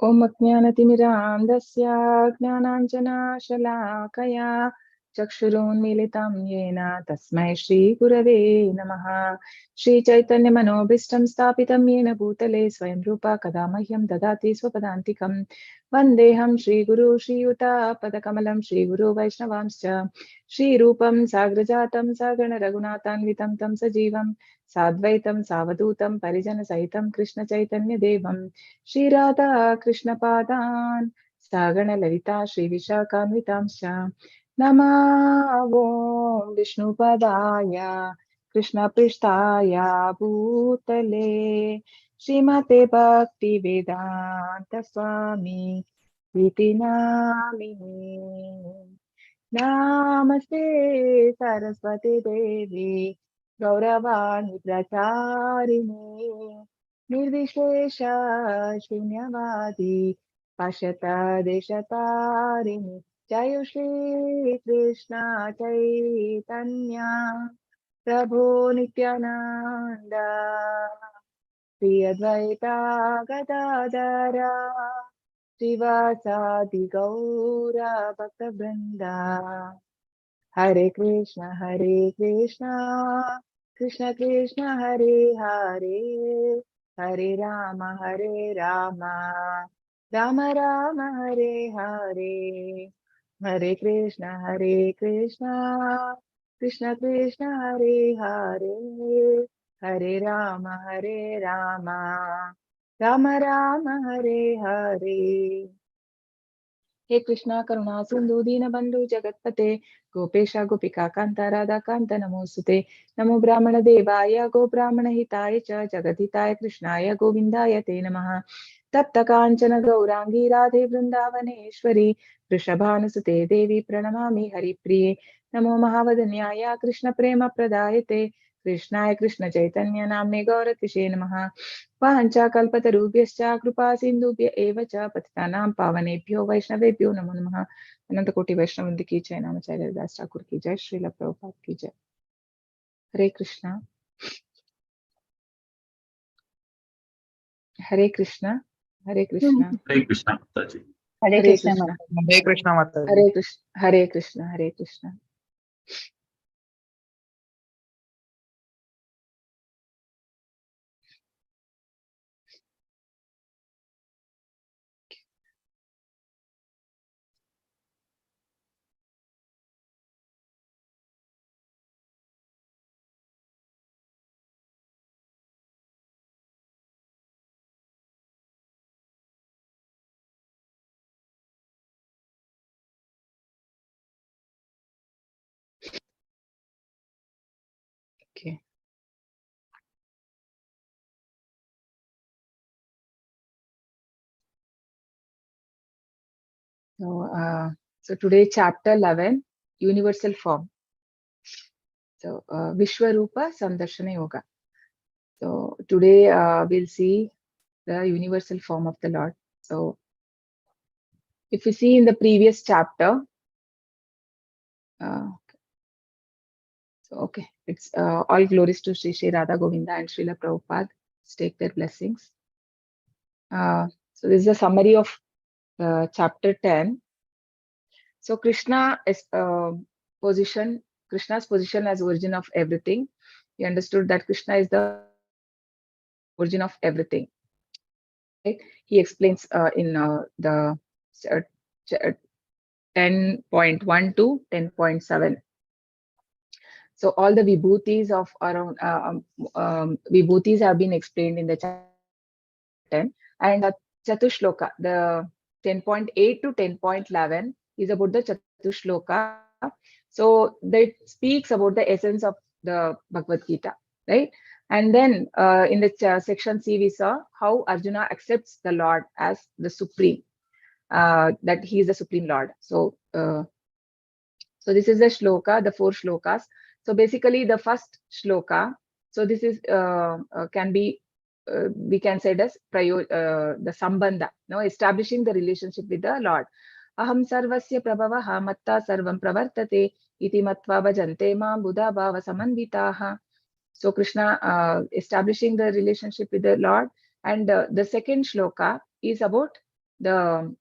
Om Ajnanatimirandasya Jnananjanashalaakaya Chakshurunmilitam Yena Tasmai Shri Gurave Namaha. Shri Chaitanya Manobhishtam Stapitam Yena Bhutale Swayam Rupa Kadamahyam Dadati Swapadantikam Vandeham Shri Guru Shri Yuta Padakamalam Shri Guru Vaishnavamscha Shri Rupam Sagrajatam Sagana Raghunatanvitam Tam Sajivam Sadvaitam Savadutam Parijana Sahitam Krishna Chaitanya Devam Shri Radha Krishna Padan Sagana Lalita Shri Vishakhamritamsha Namo Vishnu Padaya Krishna Prishtaya Bhutale Srimate Bhakti Vedanta Swami Iti Namini Namaste Saraswati Devi Gauravani Pracharini Nirvishesha Shunyavadi Pashyata Deshatarini Jayu Shri Krishna Chaitanya Prabhu Nityananda Shri Advaita Gadadara Srivasadi Gaura Bhakta Vrinda Hare Krishna Krishna Krishna Hare Hare Hare Rama Rama Rama Hare Hare Hare Krishna Krishna Krishna Hare Hare Hare Rama Rama Rama Hare Hare. हे कृष्णा करुणा सिंधु दीनबंधु जगत्पते गोपेशा गोपिका कांता राधा कांत नमोस्तुते नमो ब्राह्मण देवाय गो ब्राह्मण हिताय च जगद्हिताय कृष्णाय गोविंदाय ते नमः तप्त कांचन गौरांगी राधे वृंदावनेश्वरी वृषभानुसुते देवी प्रणमामि हरिप्रिये नमो महावदन्याय कृष्ण प्रेम प्रदायते कृष्णाय कृष्ण चैतन्य नाम्ने गौरतिशे नमः वाञ्छाकल्पतरुभ्यश्च कृपा सिन्धुभ्य एव च पतितानां पावनेभ्यो वैष्णवेभ्यो नमो नमः। अनंत कोटि वैष्णववृंद की जय। नामाचार्य हरिदास ठाकुर की जय। श्रील प्रभुपाद की जय। हरे कृष्णा हरे कृष्णा हरे कृष्णा हरे कृष्णा माताजी। हरे हरे कृष्णा कृष्णा हरे कृष्णा माताजी। हरे कृष्ण हरे कृष्णा हरे Krishna. Okay. So today chapter 11, universal form. So Vishwarupa Sandharshana Yoga. So today we'll see the universal form of the Lord. So if you see in the previous chapter, okay, it's all glories to Sri Sri Radha Govinda and Srila Prabhupada. Let's take their blessings. So this is a summary of chapter 10. So Krishna is Krishna's position as origin of everything. We understood that Krishna is the origin of everything. Right? He explains in the 10.1 to 10.7. So all the vibhutis of around vibhutis have been explained in the chapter 10, and Chatushloka, the 10.8 to 10.11 is about the Chatushloka. So that speaks about the essence of the Bhagavad Gita, right? And then in the section C, we saw how Arjuna accepts the Lord as the supreme, that he is the supreme Lord. So this is the shloka, the 4 shlokas. So basically the first shloka, so this is can be we can say it as the sambandha, establishing the relationship with the Lord. Aham sarvasya prabhavaha matta sarvam pravartate iti matva bhajante mam buddha bhava samanvitaha. So Krishna establishing the relationship with the Lord. And the second shloka is about the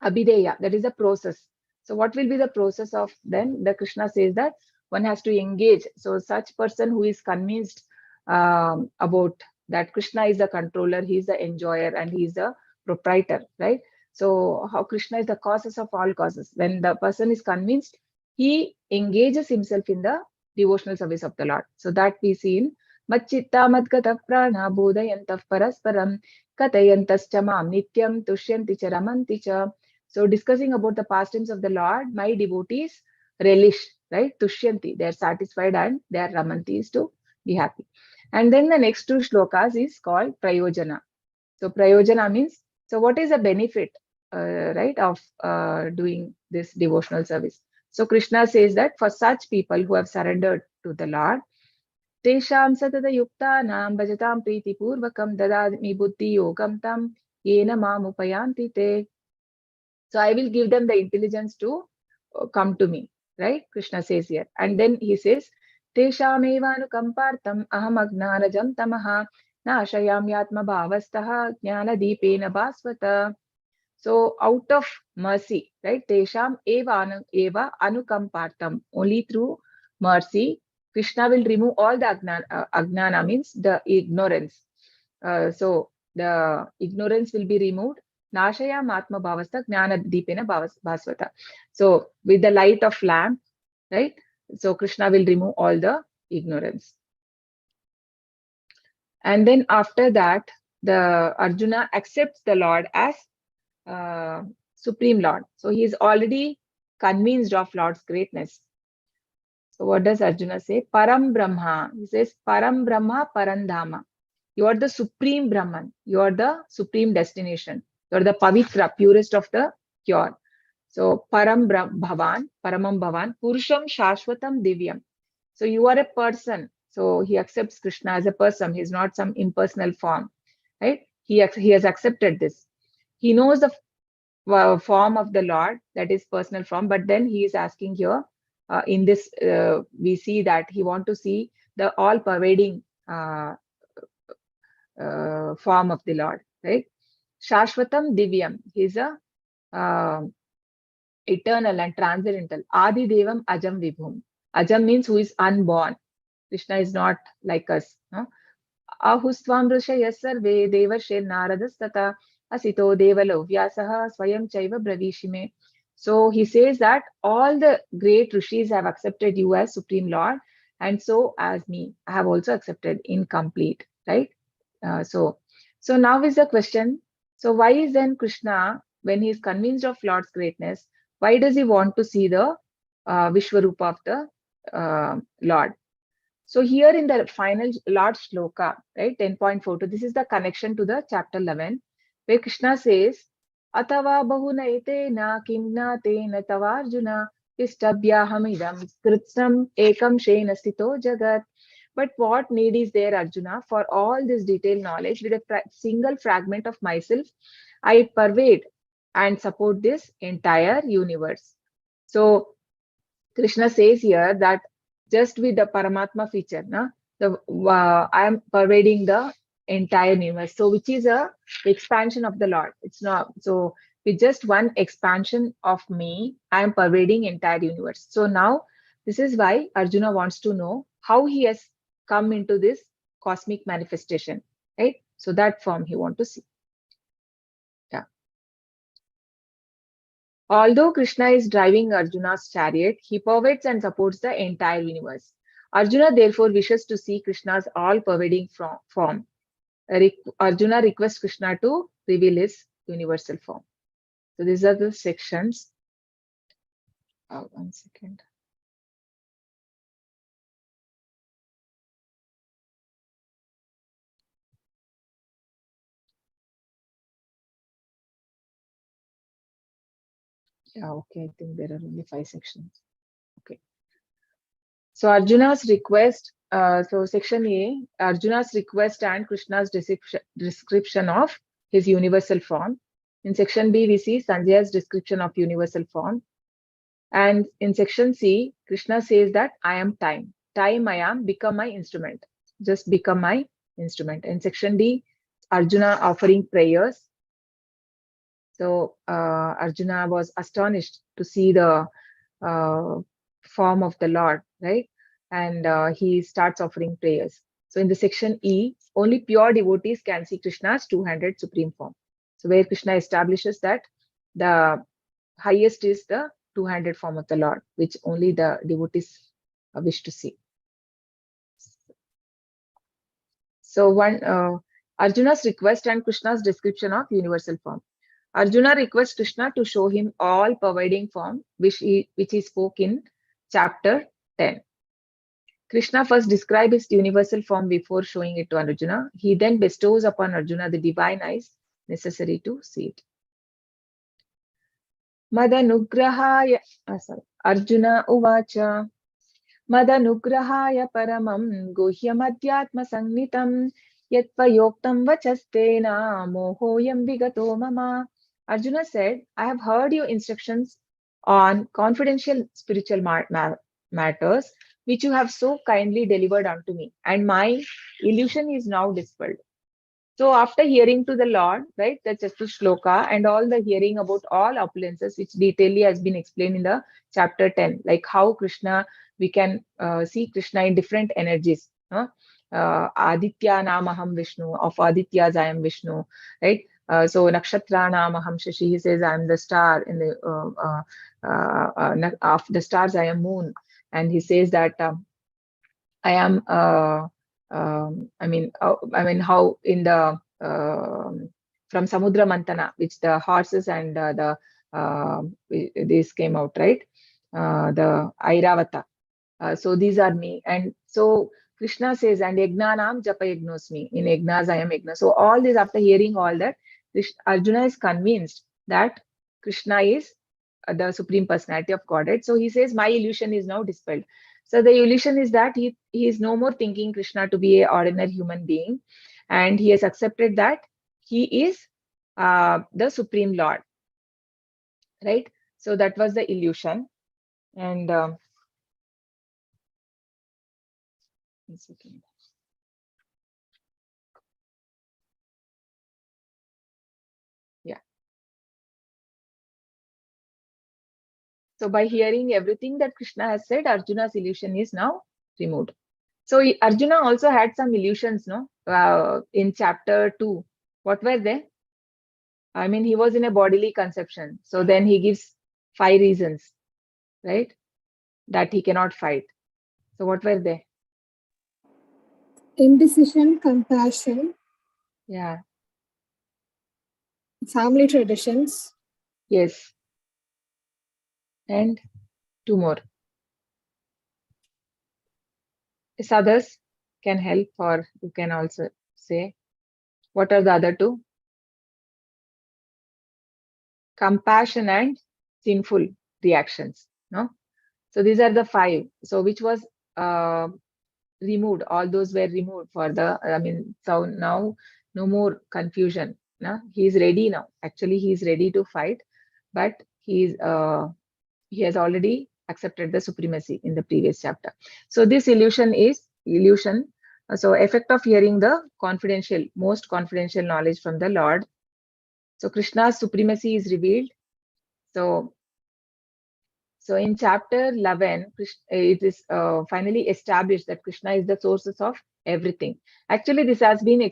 Abhideya, that is the process. So what will be the process of then? The Krishna says that one has to engage. So such person who is convinced about that Krishna is the controller, he is the enjoyer, and he is the proprietor, right? So how Krishna is the causes of all causes. When the person is convinced, he engages himself in the devotional service of the Lord. So that we see in Machitta Madgata Prana Bodhayantah Parasparam Katayantascha Mam Nityam Tushyanti Cha Ramanti Cha. So discussing about the pastimes of the Lord, my devotees relish, right? Tushyanti, they are satisfied and they are ramantis to be happy. And then the next two shlokas is called Prayojana. So Prayojana means, so what is the benefit, right, of doing this devotional service? So Krishna says that for such people who have surrendered to the Lord, Tesham satata yuktanam bhajatam priti purvakam dadami buddhi yogam tam yena mam upayanti te. So I will give them the intelligence to come to me, right? Krishna says here. And then he says, Teshamevanu kampartam aham agnanajam tamaha nashayamyatma bhavastaha jnana deepena bhasvata. So out of mercy, right? Tesham eva anukampartam. Only through mercy, Krishna will remove all the agnana means the ignorance. So the ignorance will be removed. Nashayam atma bhavasta jnana deepena bhasvata. So with the light of lamp, right? So Krishna will remove all the ignorance. And then after that, the Arjuna accepts the Lord as Supreme Lord. So he is already convinced of Lord's greatness. So what does Arjuna say? Param Brahma. He says Param Brahma Parandhama. You are the Supreme Brahman. You are the Supreme destination. You are the Pavitra, purest of the pure. So Param Bhavan, Paramam Bhavan, Purusham Shashwatam Divyam. So you are a person. So he accepts Krishna as a person. He is not some impersonal form, right? He has accepted this. He knows the form of the Lord, that is personal form, but then he is asking here, in this, we see that he want to see the all-pervading form of the Lord, right? Shashwatam Divyam, he is a eternal and transcendental. Adi Devam Ajam Vibhum. Ajam means who is unborn. Krishna is not like us. No? Ahustvam Rishaya Sarve Devashe Naradastata Asito Devalo Vyasaha Swayam Chaiva Bravishime. So he says that all the great rishis have accepted you as Supreme Lord, and so as me, I have also accepted incomplete, right? So now is the question. So why is then Krishna, when he is convinced of Lord's greatness, why does he want to see the Vishwarupa of the Lord? So here in the final Lord Shloka, right, 10.42, this is the connection to the chapter 11, where Krishna says, Atava bahunayatena kimnatena tavarjuna istabhyahamidam kritsam ekam shena sthito jagat. But what need is there, Arjuna, for all this detailed knowledge? With a single fragment of myself, I pervade and support this entire universe. So Krishna says here that just with the Paramatma feature, I am pervading the entire universe. So which is a expansion of the Lord. It's not so with just one expansion of me, I am pervading entire universe. So now this is why Arjuna wants to know how he has come into this cosmic manifestation, right? So that form he wants to see. Yeah. Although Krishna is driving Arjuna's chariot, he pervades and supports the entire universe. Arjuna therefore wishes to see Krishna's all-pervading form. Arjuna requests Krishna to reveal his universal form. So these are the sections. 1 second. Yeah, okay. I think there are only 5 sections. Okay. So Arjuna's request. So section A, Arjuna's request and Krishna's description of his universal form. In section B, we see Sanjaya's description of universal form. And in section C, Krishna says that I am time. Time I am, become my instrument. Just become my instrument. In section D, Arjuna offering prayers. So Arjuna was astonished to see the form of the Lord, right? And he starts offering prayers. So in the section E, only pure devotees can see Krishna's two-handed supreme form. So where Krishna establishes that the highest is the two-handed form of the Lord, which only the devotees wish to see. So Arjuna's request and Krishna's description of universal form. Arjuna requests Krishna to show him all pervading form, which he spoke in chapter 10. Krishna first describes his universal form before showing it to Arjuna. He then bestows upon Arjuna the divine eyes necessary to see it. Madanugrahaya, Arjuna uvacha. Madanugrahaya paramam guhyamadhyatma sangnitam yatvayoktam vachastena mohoyam vigato mama. Arjuna said, I have heard your instructions on confidential spiritual matters, which you have so kindly delivered unto me, and my illusion is now dispelled. So after hearing to the Lord, right, the Chastu Shloka and all the hearing about all opulences, which detailedly has been explained in the chapter 10, like how Krishna, we can see Krishna in different energies. Aditya Namaham Vishnu, of Adityas I am Vishnu, right? So Nakshatra Namaham Shashi, he says I am the star, in the of the stars I am moon. And he says that I am I mean how in the from Samudra Mantana, which the horses and this came out, right? The Airavata. So these are me. And so Krishna says, and Yagnanam Japa Yagnosmi. In Yagnas I am Yagna. So all this, after hearing all that, Arjuna is convinced that Krishna is the Supreme Personality of Godhead. So he says, my illusion is now dispelled. So the illusion is that he is no more thinking Krishna to be an ordinary human being, and he has accepted that he is the Supreme Lord, right? So that was the illusion. And yeah. So by hearing everything that Krishna has said, Arjuna's illusion is now removed. So Arjuna also had some illusions, no? In chapter 2. What were they? I mean, he was in a bodily conception. So then he gives 5 reasons, right? That he cannot fight. So what were they? Indecision, compassion. Yeah. Family traditions. Yes. And 2 more. If others can help, or you can also say, what are the other 2? Compassion and sinful reactions, no? So these are the 5. So which was removed, all those were removed for the, I mean, so now no more confusion. No? He is ready now. Actually, he is ready to fight, but he has already accepted the supremacy in the previous chapter. So this illusion is illusion. So effect of hearing the most confidential knowledge from the Lord. So Krishna's supremacy is revealed. So in chapter 11, it is finally established that Krishna is the sources of everything. Actually, this has been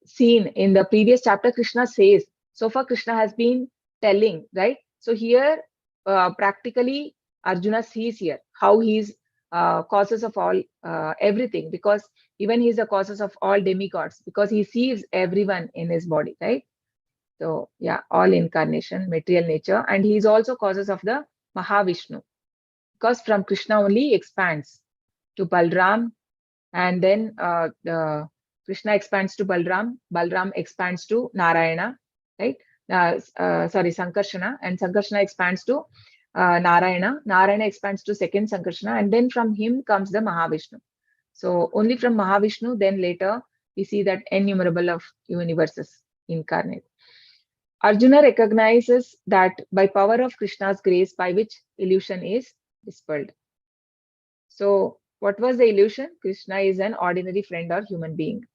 seen in the previous chapter. Krishna says, so far Krishna has been telling, right? So here, practically, Arjuna sees here how he's causes of all everything, because even he's the causes of all demigods, because he sees everyone in his body, right? So yeah, all incarnation, material nature, and he is also causes of the Mahavishnu, because from Krishna only expands to Balram, and then the Krishna expands to Balram, Balram expands to Narayana, right? Sorry, Sankarshana, and Sankarshana expands to Narayana, Narayana expands to second Sankarshana, and then from him comes the Mahavishnu. So only from Mahavishnu, then later we see that innumerable of universes incarnate. Arjuna recognizes that by power of Krishna's grace, by which illusion is dispelled. So what was the illusion? Krishna is an ordinary friend or human being.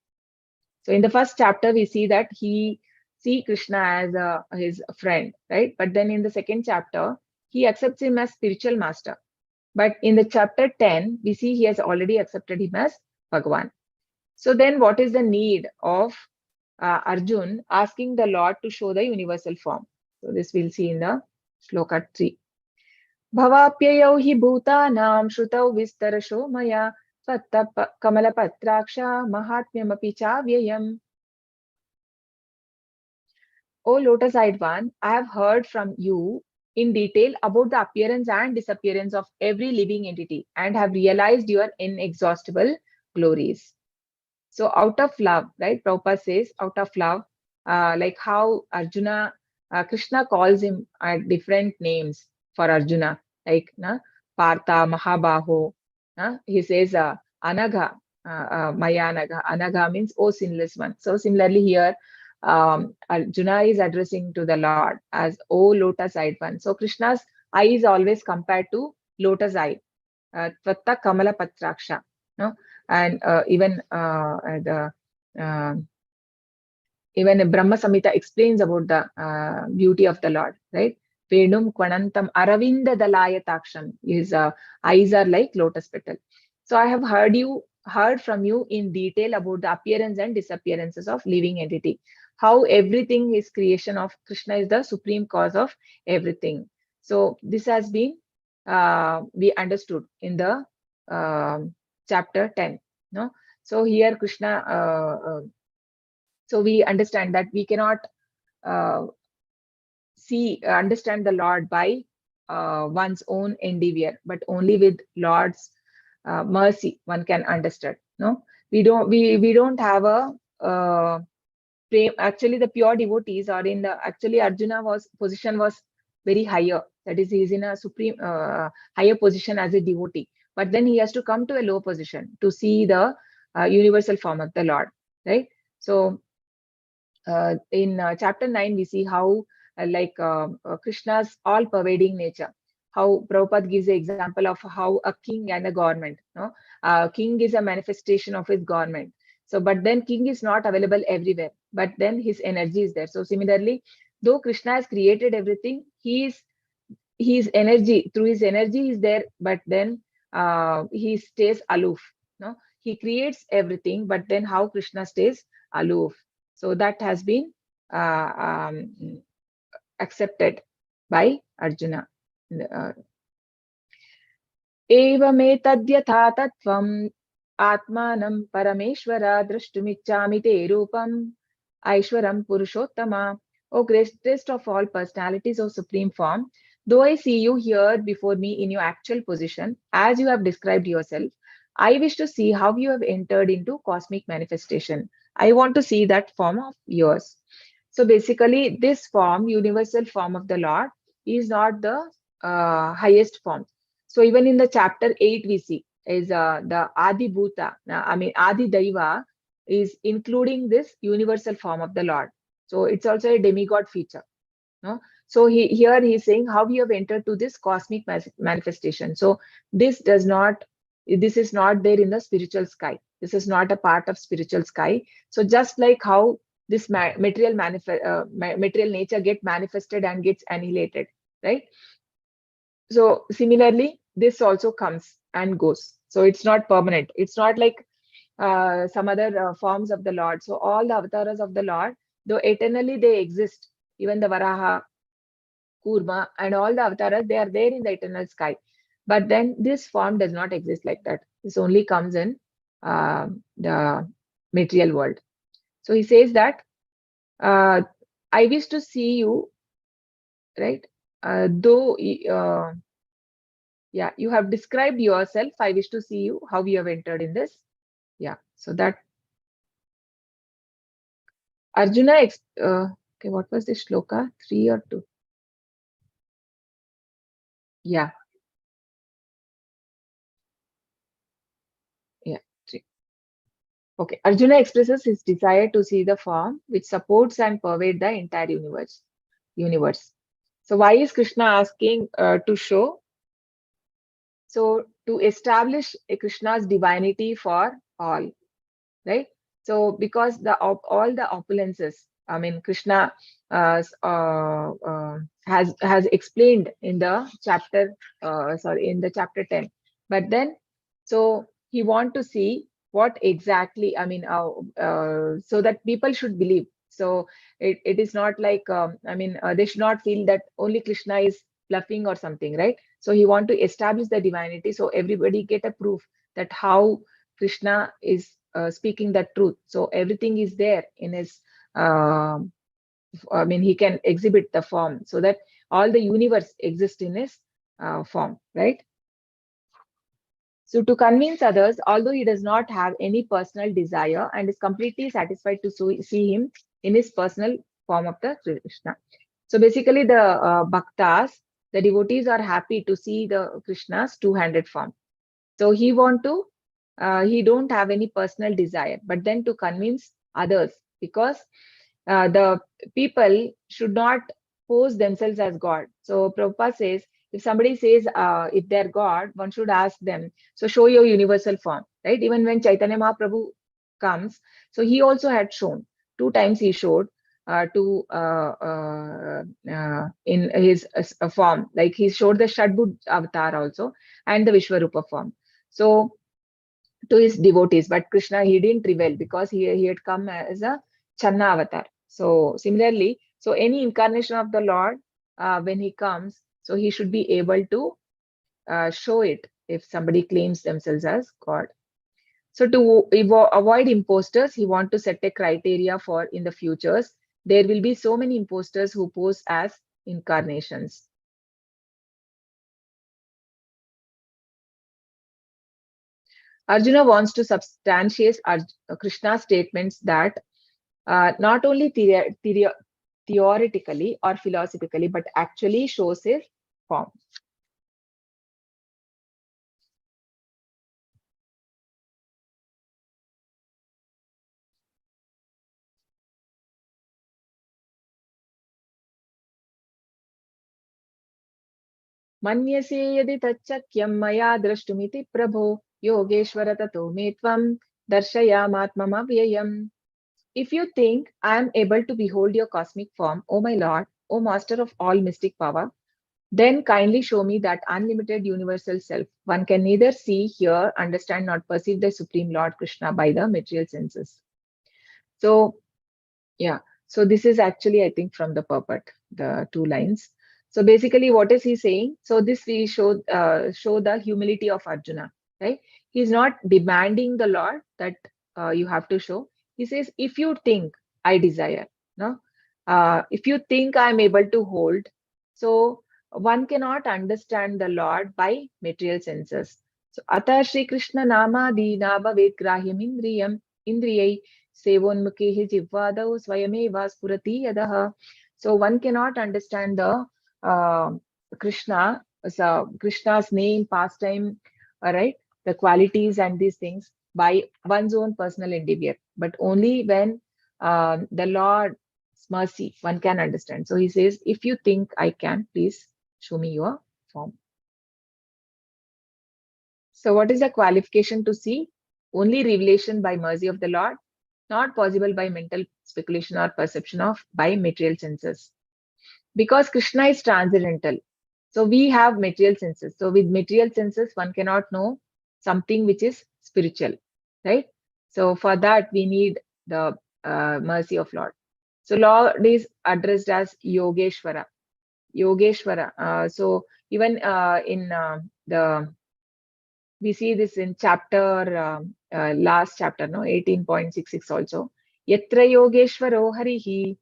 So in the first chapter, we see that he see Krishna as his friend, right? But then in the second chapter, he accepts him as spiritual master. But in the chapter 10, we see he has already accepted him as Bhagavan. So then what is the need of Arjun asking the Lord to show the universal form? So this we'll see in the shloka 3. Bhavapyayau hi bhutanam shrutau vistarasho maya tvatta kamalapatraksha mahatmyamapi chavyayam. O lotus-eyed one, I have heard from you in detail about the appearance and disappearance of every living entity and have realized your inexhaustible glories. So out of love, right? Prabhupada says, out of love, like how Arjuna, Krishna calls him different names for Arjuna, like Partha, Mahabaho. He says, Anagha, Maya Anagha. Anagha means, oh sinless one. So similarly here, Arjuna is addressing to the Lord as, oh lotus-eyed one. So Krishna's eye is always compared to lotus eye. Tvatta Kamala Patraksha. No? And uh, even Brahma Samhita explains about the beauty of the Lord, right? Venum Kvanantam Aravinda Dalayatakshan. His eyes are like lotus petal. So I have heard from you in detail about the appearance and disappearances of living entity. How everything is creation of Krishna is the supreme cause of everything. So this has been we understood in the chapter 10. No, so here Krishna. So we understand that we cannot uh, understand the Lord by one's own endeavor, but only with Lord's mercy one can understand. No, we don't have a actually the pure devotees are in the actually Arjuna was position was very higher, that is he is in a supreme higher position as a devotee, but then he has to come to a low position to see the universal form of the Lord, right? So in chapter 9, we see how Krishna's all-pervading nature. How Prabhupada gives the example of how a king and a government. No? King is a manifestation of his government. So, but then king is not available everywhere. But then his energy is there. So similarly, though Krishna has created everything, his energy through his energy is there. But then he stays aloof. No, he creates everything. But then how Krishna stays aloof. So that has been uh, um, accepted by Arjuna. एवमेतद्यथा तत्त्वम् आत्मानं परमेश्वर द्रष्टुमिच्छामि ते रूपम् ऐश्वरं Purushottama. O greatest of all personalities of supreme form, though I see you here before me in your actual position, as you have described yourself, I wish to see how you have entered into cosmic manifestation. I want to see that form of yours. So basically, this form, universal form of the Lord, is not the highest form. So even in the chapter 8, we see is the Adi Bhuta, Adi Daiva is including this universal form of the Lord. So it's also a demigod feature. No? So here he's saying how you have entered to this cosmic manifestation. So this is not there in the spiritual sky. This is not a part of spiritual sky. So just like how this material nature get manifested and gets annihilated, right? So similarly, this also comes and goes. So it's not permanent. It's not like some other forms of the Lord. So all the avatars of the Lord, though eternally they exist, even the Varaha, Kurma, and all the avatars, they are there in the eternal sky. But then this form does not exist like that. This only comes in the material world. So he says that I wish to see you, right? Though yeah, you have described yourself. I wish to see you, how you have entered in this. Yeah, so that Arjuna, okay, what was this shloka? 3 or 2? Yeah, yeah, 3. Okay, Arjuna expresses his desire to see the form which supports and pervades the entire universe. So why is Krishna asking to show? So to establish a Krishna's divinity for all, right? So because all the opulences, I mean, Krishna has explained in the chapter, in the chapter 10. But then, so he want to see what exactly, I mean, so that people should believe. So it is not like, I mean, they should not feel that only Krishna is bluffing or something, right? So he want to establish the divinity, so everybody get a proof that how Krishna is speaking the truth. So everything is there in his, um I mean, he can exhibit the form so that all the universe exists in his form, right? So to convince others, although he does not have any personal desire and is completely satisfied to see him in his personal form of the Krishna. So basically, the bhaktas, the devotees are happy to see the Krishna's two-handed form. So he don't have any personal desire, but then to convince others, because the people should not pose themselves as God. So Prabhupada says, if somebody says if they're God, one should ask them, so show your universal form, right? Even when Chaitanya Mahaprabhu comes, so he also had shown, two times he showed in his form, like he showed the Shadbud avatar also and the Vishwarupa form. So to his devotees, but Krishna, he didn't reveal because he had come as a Channa avatar. So similarly, so any incarnation of the Lord, when he comes, so he should be able to show it if somebody claims themselves as God. So to avoid imposters, he want to set a criteria for in the futures. There will be so many imposters who pose as incarnations. Arjuna wants to substantiate Krishna's statements that not only theoretically or philosophically, but actually shows his form. मन्यसे यदि तच्चक्यं मया द्रष्टुमिति प्रभो योगेश्वर ततो मे त्वं दर्शयामात्ममव्ययम्. If you think I am able to behold your cosmic form, O my Lord, O Master of all mystic power, then kindly show me that unlimited universal self. One can neither see, hear, understand, nor perceive the Supreme Lord Krishna by the material senses. So, yeah. So this is actually, I think, from the purport, the two lines. So basically, what is he saying? So this we show the humility of Arjuna, right? He's not demanding the Lord that you have to show. He says, if you think I desire, no, if you think I'm able to hold, so one cannot understand the Lord by material senses. So Ata Shri Krishna Nama Dina Bhavet Grahyam Indriyai Sevonmukhe Jivvadau Swayameva Spurati Yadaha. So one cannot understand the Krishna, so Krishna's name, pastime, right? The qualities and these things by one's own personal endeavor, but only when the Lord's mercy one can understand. So he says, if you think I can, please show me your form. So what is the qualification to see? Only revelation by mercy of the Lord, not possible by mental speculation or perception of by material senses. Because Krishna is transcendental. So we have material senses. So with material senses, one cannot know something which is spiritual, right? So for that, we need the mercy of Lord. So Lord is addressed as Yogeshwara. Yogeshwara. So even in the we see this in chapter last chapter, no, 18.66 also. Yatra Yogeshwaro Harihi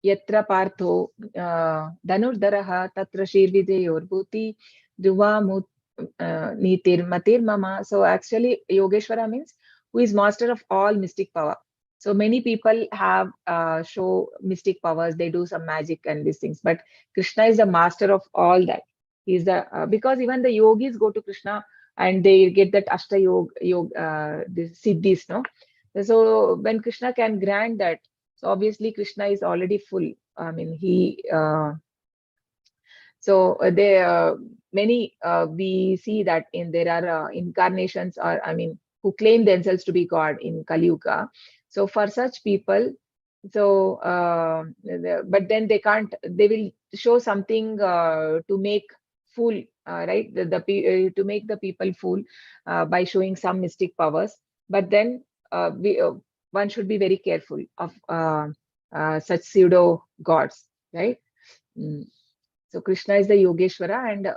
Yatra Partho Dhanurdaraha Tatra Shirvideyorbhuti Dhruva Nitir Matir Mama. So actually Yogeshwara means who is master of all mystic power. So many people have show mystic powers, they do some magic and these things, but Krishna is the master of all that. He's the because even the yogis go to Krishna and they get that Ashta Yoga, this siddhis, no? So when Krishna can grant that, so obviously Krishna is already full. I mean, there many we see that in there are incarnations, or I mean, who claim themselves to be God in Kali Yuga. So for such people, So, but then they can't. They will show something to make fool, right? To make the people fool by showing some mystic powers. But then one should be very careful of such pseudo gods, right? Mm. So Krishna is the Yogeshwara, and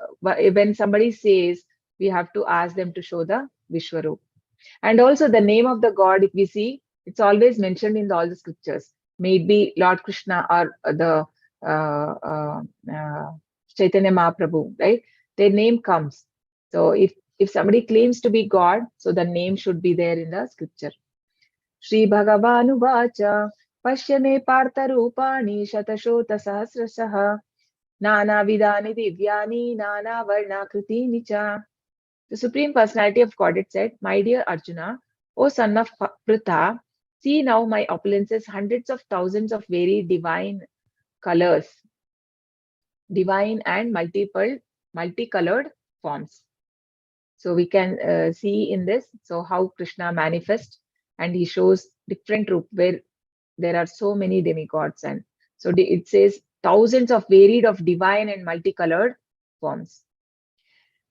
when somebody says, we have to ask them to show the Vishwarup. And also the name of the god, if we see, it's always mentioned in all the scriptures. May it be Lord Krishna or the uh, uh, uh, Chaitanya Mahaprabhu, right? Their name comes. So if somebody claims to be God, so the name should be there in the scripture. Shri Bhagavanu Vacha Pashya me Partha Rupani Shatashota Sahasrasah Nana Vidani Divyani Nana Varna Kriti Cha. The Supreme Personality of Godhead said, My dear Arjuna, O son of Pritha, see now my opulences, hundreds of thousands of very divine colors, divine and multicolored forms. So we can see in this, so how Krishna manifests and he shows different roop where there are so many demigods. And so it says thousands of varied of divine and multicolored forms.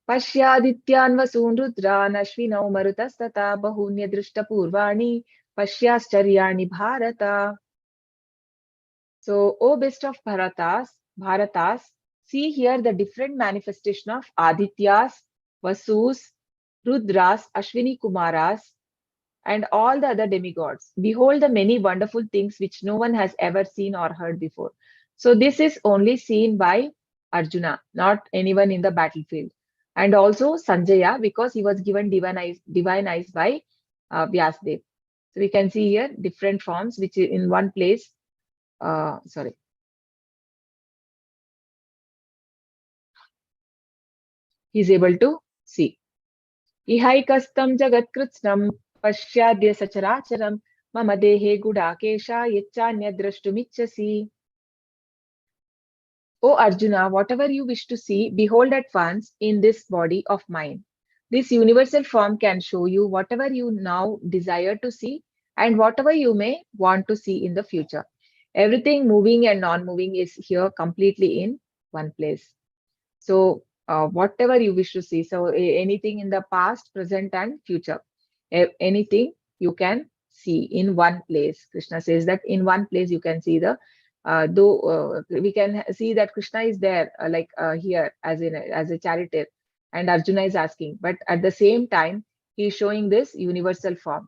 पश्यादित्यान् वसून् रुद्रान् अश्विनौ मरुतस्तथा बहून्यदृष्टपूर्वाणि पश्याश्चर्याणि Bharat. So, O best of Bharatas, see here the different manifestation of Adityas, Vasus, Rudras, Ashwini Kumaras, and all the other demigods. Behold the many wonderful things which no one has ever seen or heard before. So this is only seen by Arjuna, not anyone in the battlefield. And also Sanjaya, because he was given divine eyes by Vyasdev. So we can see here different forms which in one place, he is able to see. Ihaikastam jagatkritsnam pashyadya sacharacharam mama dehe gudakesha yachanya drashtumichasi. O Arjuna, whatever you wish to see, behold at once in this body of mine. This universal form can show you whatever you now desire to see and whatever you may want to see in the future. Everything moving and non-moving is here completely in one place. So, whatever you wish to see, so anything in the past, present, and future, anything you can see in one place. Krishna says that in one place you can see the though we can see that Krishna is there, here as a charioteer, and Arjuna is asking, but at the same time he is showing this universal form,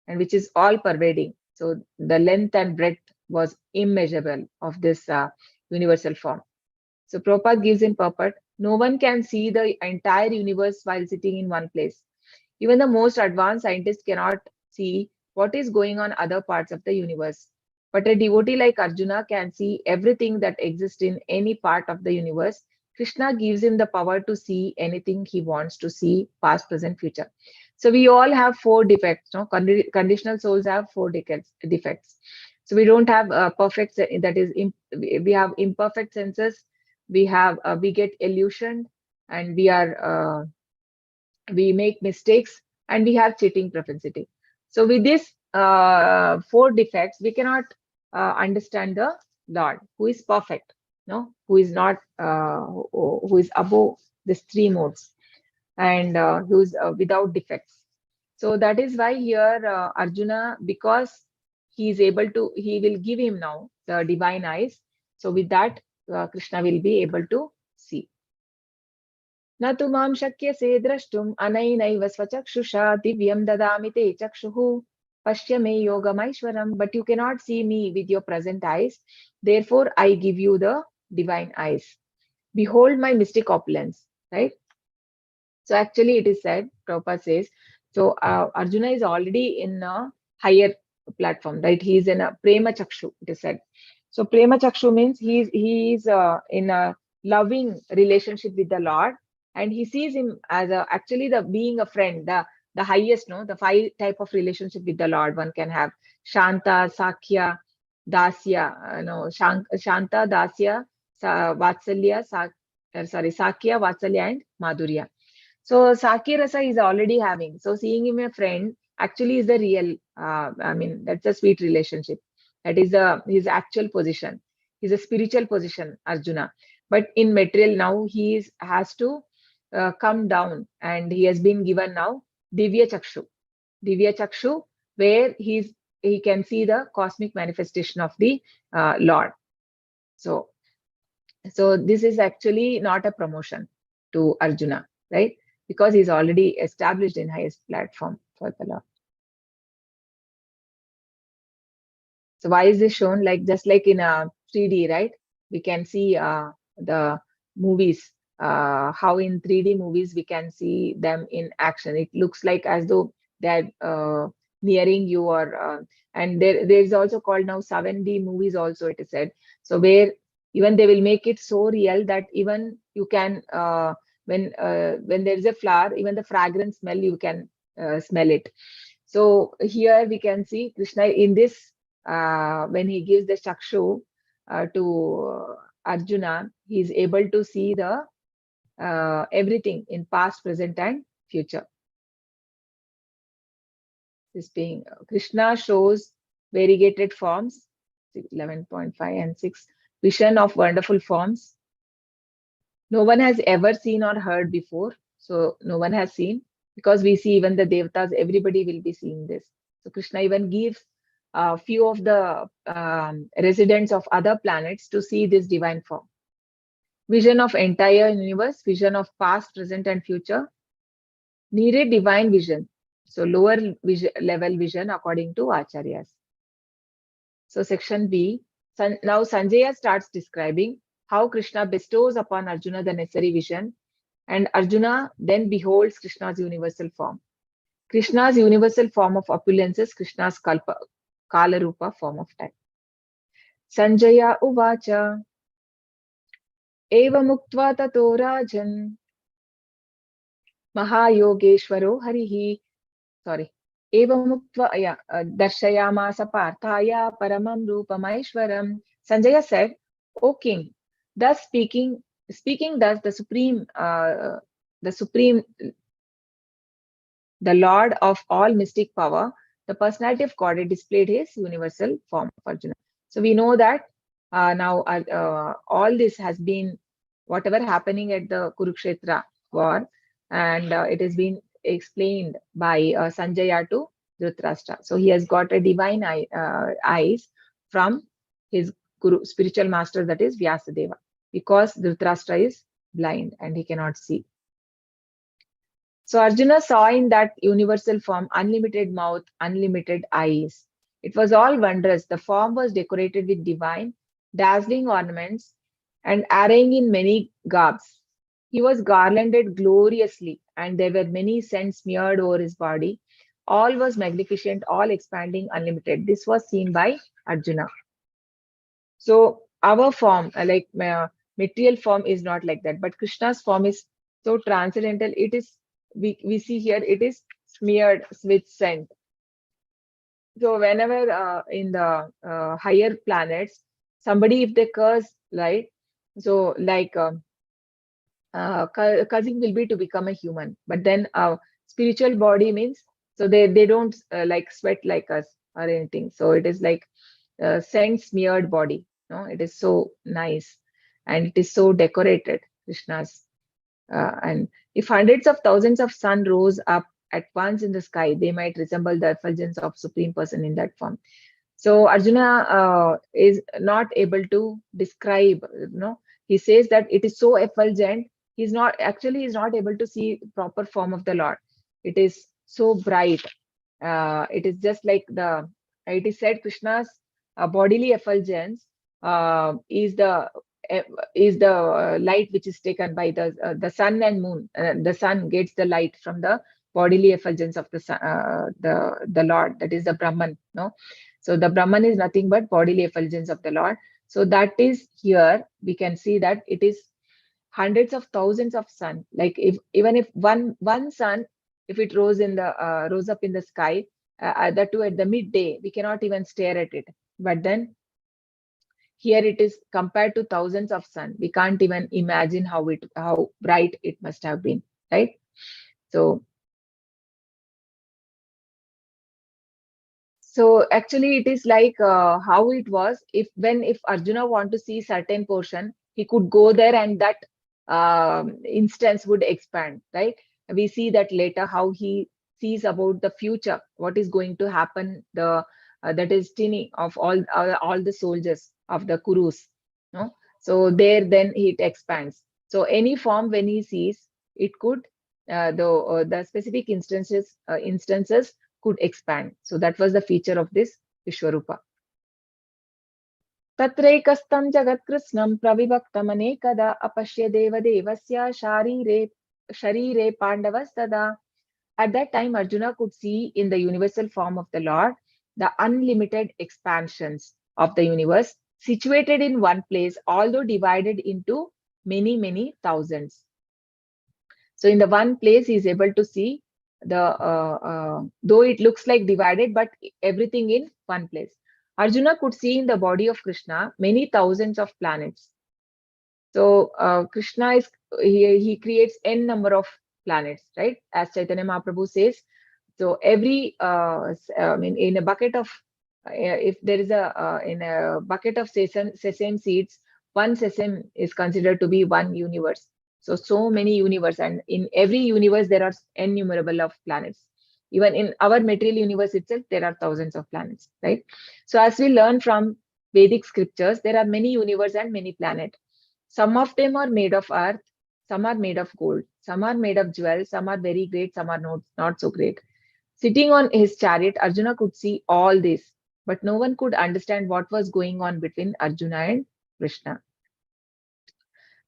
and which is all pervading. So the length and breadth was immeasurable of this universal form. So Prabhupada gives in purport, no one can see the entire universe while sitting in one place. Even the most advanced scientists cannot see what is going on other parts of the universe. But a devotee like Arjuna can see everything that exists in any part of the universe. Krishna gives him the power to see anything he wants to see, past, present, future. So we all have four defects. No? Conditional souls have four defects. So we don't have perfect, that is, we have imperfect senses. We get illusioned, and we make mistakes, and we have cheating propensity. So with these four defects, we cannot understand the Lord, who is perfect, no, who is not, who is above these three modes, and who is without defects. So that is why here Arjuna, because he is able to, he will give him now the divine eyes. So with that, Krishna will be able to see. न तु मां शक्यसे द्रष्टुम् अनैनैव स्वचक्षुषा दिव्यं ददामि ते चक्षुः पश्य मे योगमैश्वरम्. But you cannot see me with your present eyes. Therefore, I give you the divine eyes. Behold my mystic opulence. Right? So actually, it is said, Prabhupada says, so Arjuna is already in a higher platform, right? He is in a prema chakshu, it is said. So prema chakshu means he is in a loving relationship with the Lord, and he sees him as actually the being a friend, the highest, no, the five type of relationship with the Lord one can have: Shanta, Sakhya, Dasya, no, Shanta, Dasya, Vatsalya, Sakhya, Vatsalya, and Madhurya. So Saki Rasa is already having. So seeing him a friend actually is the real, I mean, that's a sweet relationship. That is his actual position. He's a spiritual position, Arjuna. But in material now, has to come down, and he has been given now Divya Chakshu. Divya Chakshu, where he can see the cosmic manifestation of the Lord. So, so this is actually not a promotion to Arjuna, right? Because he's already established in highest platform for the Lord. So why is this shown? Like just like in a 3D, right? We can see the movies. How in 3D movies we can see them in action. It looks like as though they're nearing you, or and there is also called now 7D movies also, it is said. So where even they will make it so real that even you can when there is a flower, even the fragrance smell you can smell it. So here we can see Krishna in this when he gives the chakshu to Arjuna, he is able to see the everything in past, present, and future. This being Krishna shows variegated forms, 11.5 and 6, vision of wonderful forms. No one has ever seen or heard before. So no one has seen, because we see even the devatas, everybody will be seeing this. So Krishna even gives a few of the residents of other planets to see this divine form. Vision of entire universe, vision of past, present, and future. Needed divine vision. So lower level vision according to Acharyas. So section B. Now Sanjaya starts describing how Krishna bestows upon Arjuna the necessary vision, and Arjuna then beholds Krishna's universal form. Krishna's universal form of opulences, Krishna's Kala Rupa form of time. Sanjaya Uvacha Eva Muktva Tato Rajan Mahayogeshwaro Harihi. Sorry. Eva Muktva Darshayamasa Parthaya Paramam Rupamaishwaram. Sanjaya said, O king, thus speaking thus the supreme, the Lord of all mystic power, the personality of God, displayed his universal form of Arjuna. So we know that now all this has been, whatever happening at the Kurukshetra war, and it has been explained by Sanjaya to Dhritarashtra. So he has got a divine eyes from his Guru, spiritual master, that is Vyasadeva, because Dhritarashtra is blind and he cannot see. So Arjuna saw in that universal form unlimited mouth, unlimited eyes. It was all wondrous. The form was decorated with divine, dazzling ornaments and arraying in many garbs. He was garlanded gloriously, and there were many scents smeared over his body. All was magnificent, all expanding, unlimited. This was seen by Arjuna. So our form, like material form, is not like that. But Krishna's form is so transcendental. It is, we see here, it is smeared with scent. So whenever in the higher planets, somebody, if they curse, right? So like cursing will be to become a human, but then spiritual body means, so they don't like sweat like us or anything. So it is like scent smeared body. No, it is so nice, and it is so decorated, Krishna's. And if hundreds of thousands of sun rose up at once in the sky, they might resemble the effulgence of Supreme Person in that form. So Arjuna is not able to describe, he says that it is so effulgent. He's not able to see proper form of the Lord. It is so bright. It is just like it is said Krishna's bodily effulgence is the light which is taken by the sun and moon. The sun gets the light from the bodily effulgence of the sun, the Lord, that is the Brahman. No, so the Brahman is nothing but bodily effulgence of the Lord. So that is here we can see that it is hundreds of thousands of sun. Like even if one sun, if it rose up in the sky, that too at the midday, we cannot even stare at it. But then here it is compared to thousands of sun. We can't even imagine how bright it must have been, right? So So actually, it is like how it was. If Arjuna want to see certain portion, he could go there, and that instance would expand. Right? We see that later how he sees about the future, what is going to happen, the destiny of all the soldiers of the Kurus. No? So there, then it expands. So any form when he sees, it could the specific instances could expand. So that was the feature of this Vishwarupa. Tatraikastam Jagatkrishnam Pravivaktamanekada Apashya Devasya Sharire Pandavastada. At that time, Arjuna could see in the universal form of the Lord the unlimited expansions of the universe, situated in one place, although divided into many, many thousands. So in the one place, he is able to see though it looks like divided, but everything in one place. Arjuna could see in the body of Krishna many thousands of planets. So Krishna he creates n number of planets, right? As Chaitanya Mahaprabhu says. So every I mean, in a bucket of if there is in a bucket of sesame seeds, one sesame is considered to be one universe. So many universe, and in every universe there are innumerable of planets. Even in our material universe itself, there are thousands of planets, right? So as we learn from Vedic scriptures, there are many universe and many planets. Some of them are made of earth, some are made of gold, some are made of jewels, some are very great, some are not so great. Sitting on his chariot, Arjuna could see all this, but no one could understand what was going on between Arjuna and Krishna.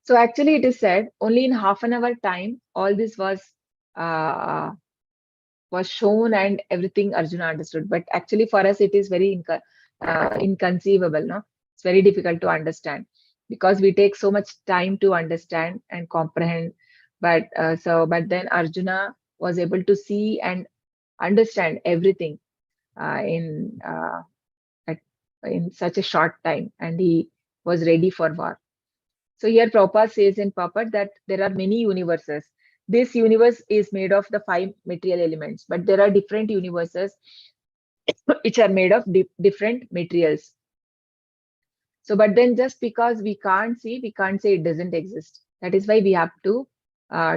So actually, it is said only in half an hour time, all this was shown and everything Arjuna understood. But actually, for us, it is very inconceivable. No, it's very difficult to understand because we take so much time to understand and comprehend. But then Arjuna was able to see and understand everything uh, in uh, at, in such a short time, and he was ready for war. So here Prabhupada says in purport that there are many universes. This universe is made of the five material elements, but there are different universes which are made of different materials. So, but then just because we can't see, we can't say it doesn't exist. That is why we have to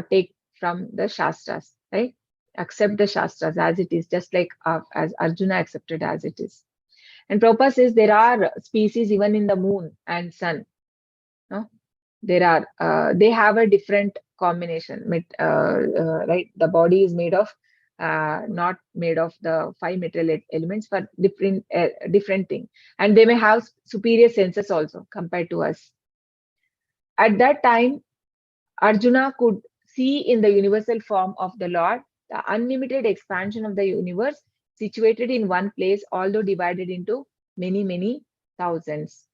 take from the Shastras, right? Accept the Shastras as it is, just like as Arjuna accepted as it is. And Prabhupada says there are species even in the moon and sun. No? There are they have a different combination, right? The body is made of not made of the five material elements, but different thing, and they may have superior senses also compared to us. At that time, Arjuna could see in the universal form of the Lord the unlimited expansion of the universe, situated in one place, although divided into many, many thousands.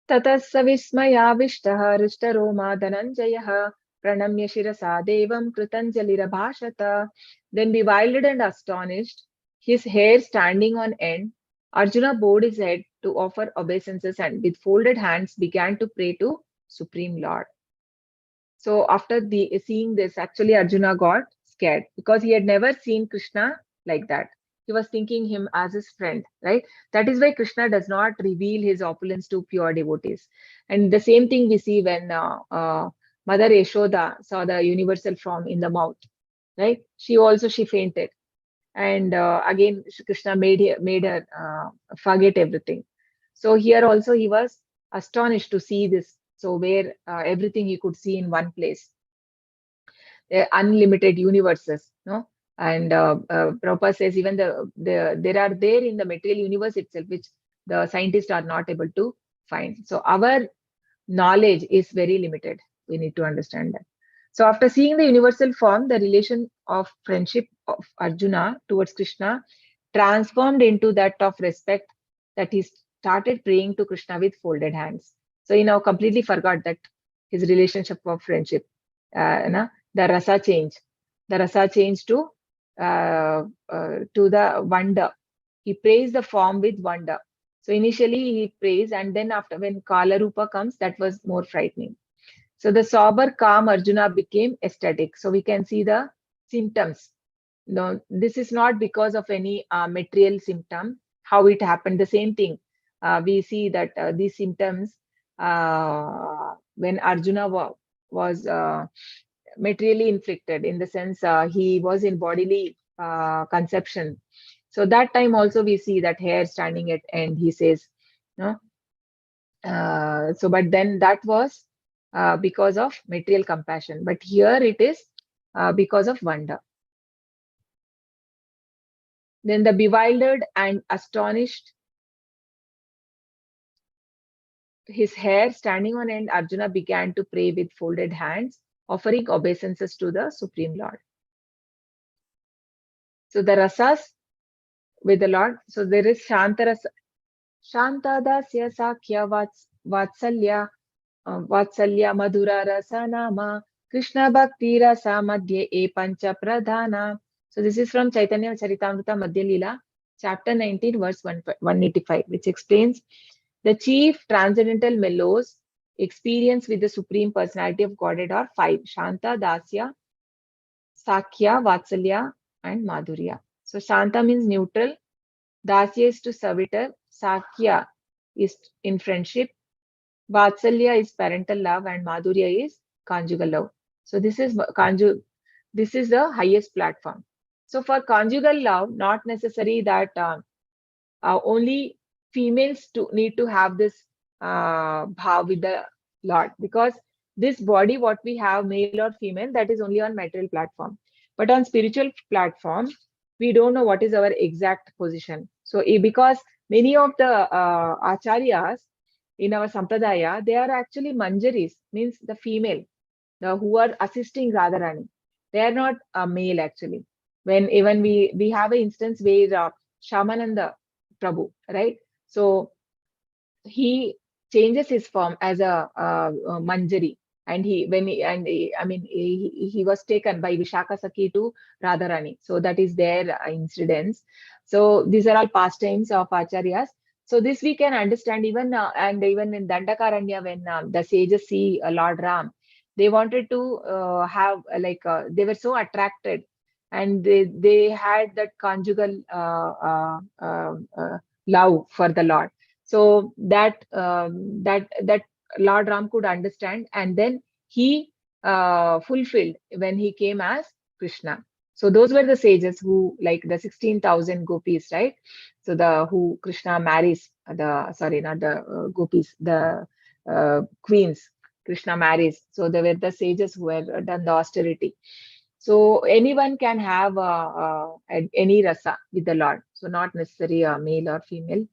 ततः स विस्मयाविष्टः हृष्टरोमा धनञ्जयः प्रणम्य शिरसा देवं कृतञ्जलिरभाषत. Then bewildered and astonished, his hair standing on end, Arjuna bowed his head to offer obeisances and with folded hands began to pray to Supreme Lord. So after seeing this, actually Arjuna got scared because he had never seen Krishna like that. He was thinking him as his friend, right? That is why Krishna does not reveal his opulence to pure devotees. And the same thing we see when Mother Yashoda saw the universal form in the mouth, right? She fainted, and again Krishna made her forget everything. So here also he was astonished to see this. So where everything he could see in one place, unlimited universes, no? And Prabhupada says even there are there in the material universe itself, which the scientists are not able to find. So our knowledge is very limited. We need to understand that. So after seeing the universal form, the relation of friendship of Arjuna towards Krishna transformed into that of respect, that he started praying to Krishna with folded hands. So he now completely forgot that his relationship of friendship. The rasa change. The rasa changed to the wonder. He praised the form with wonder. So initially he praised, and then after when Kala Rupa comes, that was more frightening. So the sober, calm Arjuna became ecstatic. So we can see the symptoms. No, this is not because of any material symptom. How it happened, the same thing. We see that these symptoms, when Arjuna was materially inflicted, in the sense he was in bodily conception. So that time also we see that hair standing at end. He says, no. So, but then that was because of material compassion. But here it is because of wonder. Then the bewildered and astonished, his hair standing on end, Arjuna began to pray with folded hands, offering obeisances to the Supreme Lord. So the rasas with the Lord. So there is Shantarasa, Shantadasya Sakya Vatsalya, Vatsalya Madhura Rasa Nama, Krishna Bhakti Rasa Madhye E Pancha Pradhana. So this is from Chaitanya Charitamrita Madhya Lila, chapter 19, verse 185, which explains the chief transcendental mellows experience with the Supreme Personality of Godhead are five: Shanta, Dasya, Sakya, Vatsalya, and Madhurya. So Shanta means neutral, Dasya is to servitor, Sakya is in friendship, Vatsalya is parental love, and Madhurya is conjugal love. So this is the highest platform. So for conjugal love, not necessary that only females need to have this bhav with the Lord, because this body, what we have, male or female, that is only on material platform. But on spiritual platform, we don't know what is our exact position. So because many of the acharyas in our sampradaya, they are actually manjaris, means the female, the who are assisting Radharani. They are not a male actually. When even we have an instance where Shamananda Prabhu, right? So he changes his form as a Manjari, and I mean he was taken by Vishaka Sakhi to Radharani. So that is their incidents. So these are all pastimes of acharyas. So this we can understand even and even in Dandakaranya, when the sages see Lord Ram, they wanted to have they were so attracted, and they had that conjugal love for the Lord. So that Lord Ram could understand, and then he fulfilled when he came as Krishna. So those were the sages who, like the 16,000 gopis, right? So the who Krishna marries, the sorry, not the gopis, the queens Krishna marries. So they were the sages who had done the austerity. So anyone can have any rasa with the Lord. So not necessarily a male or female.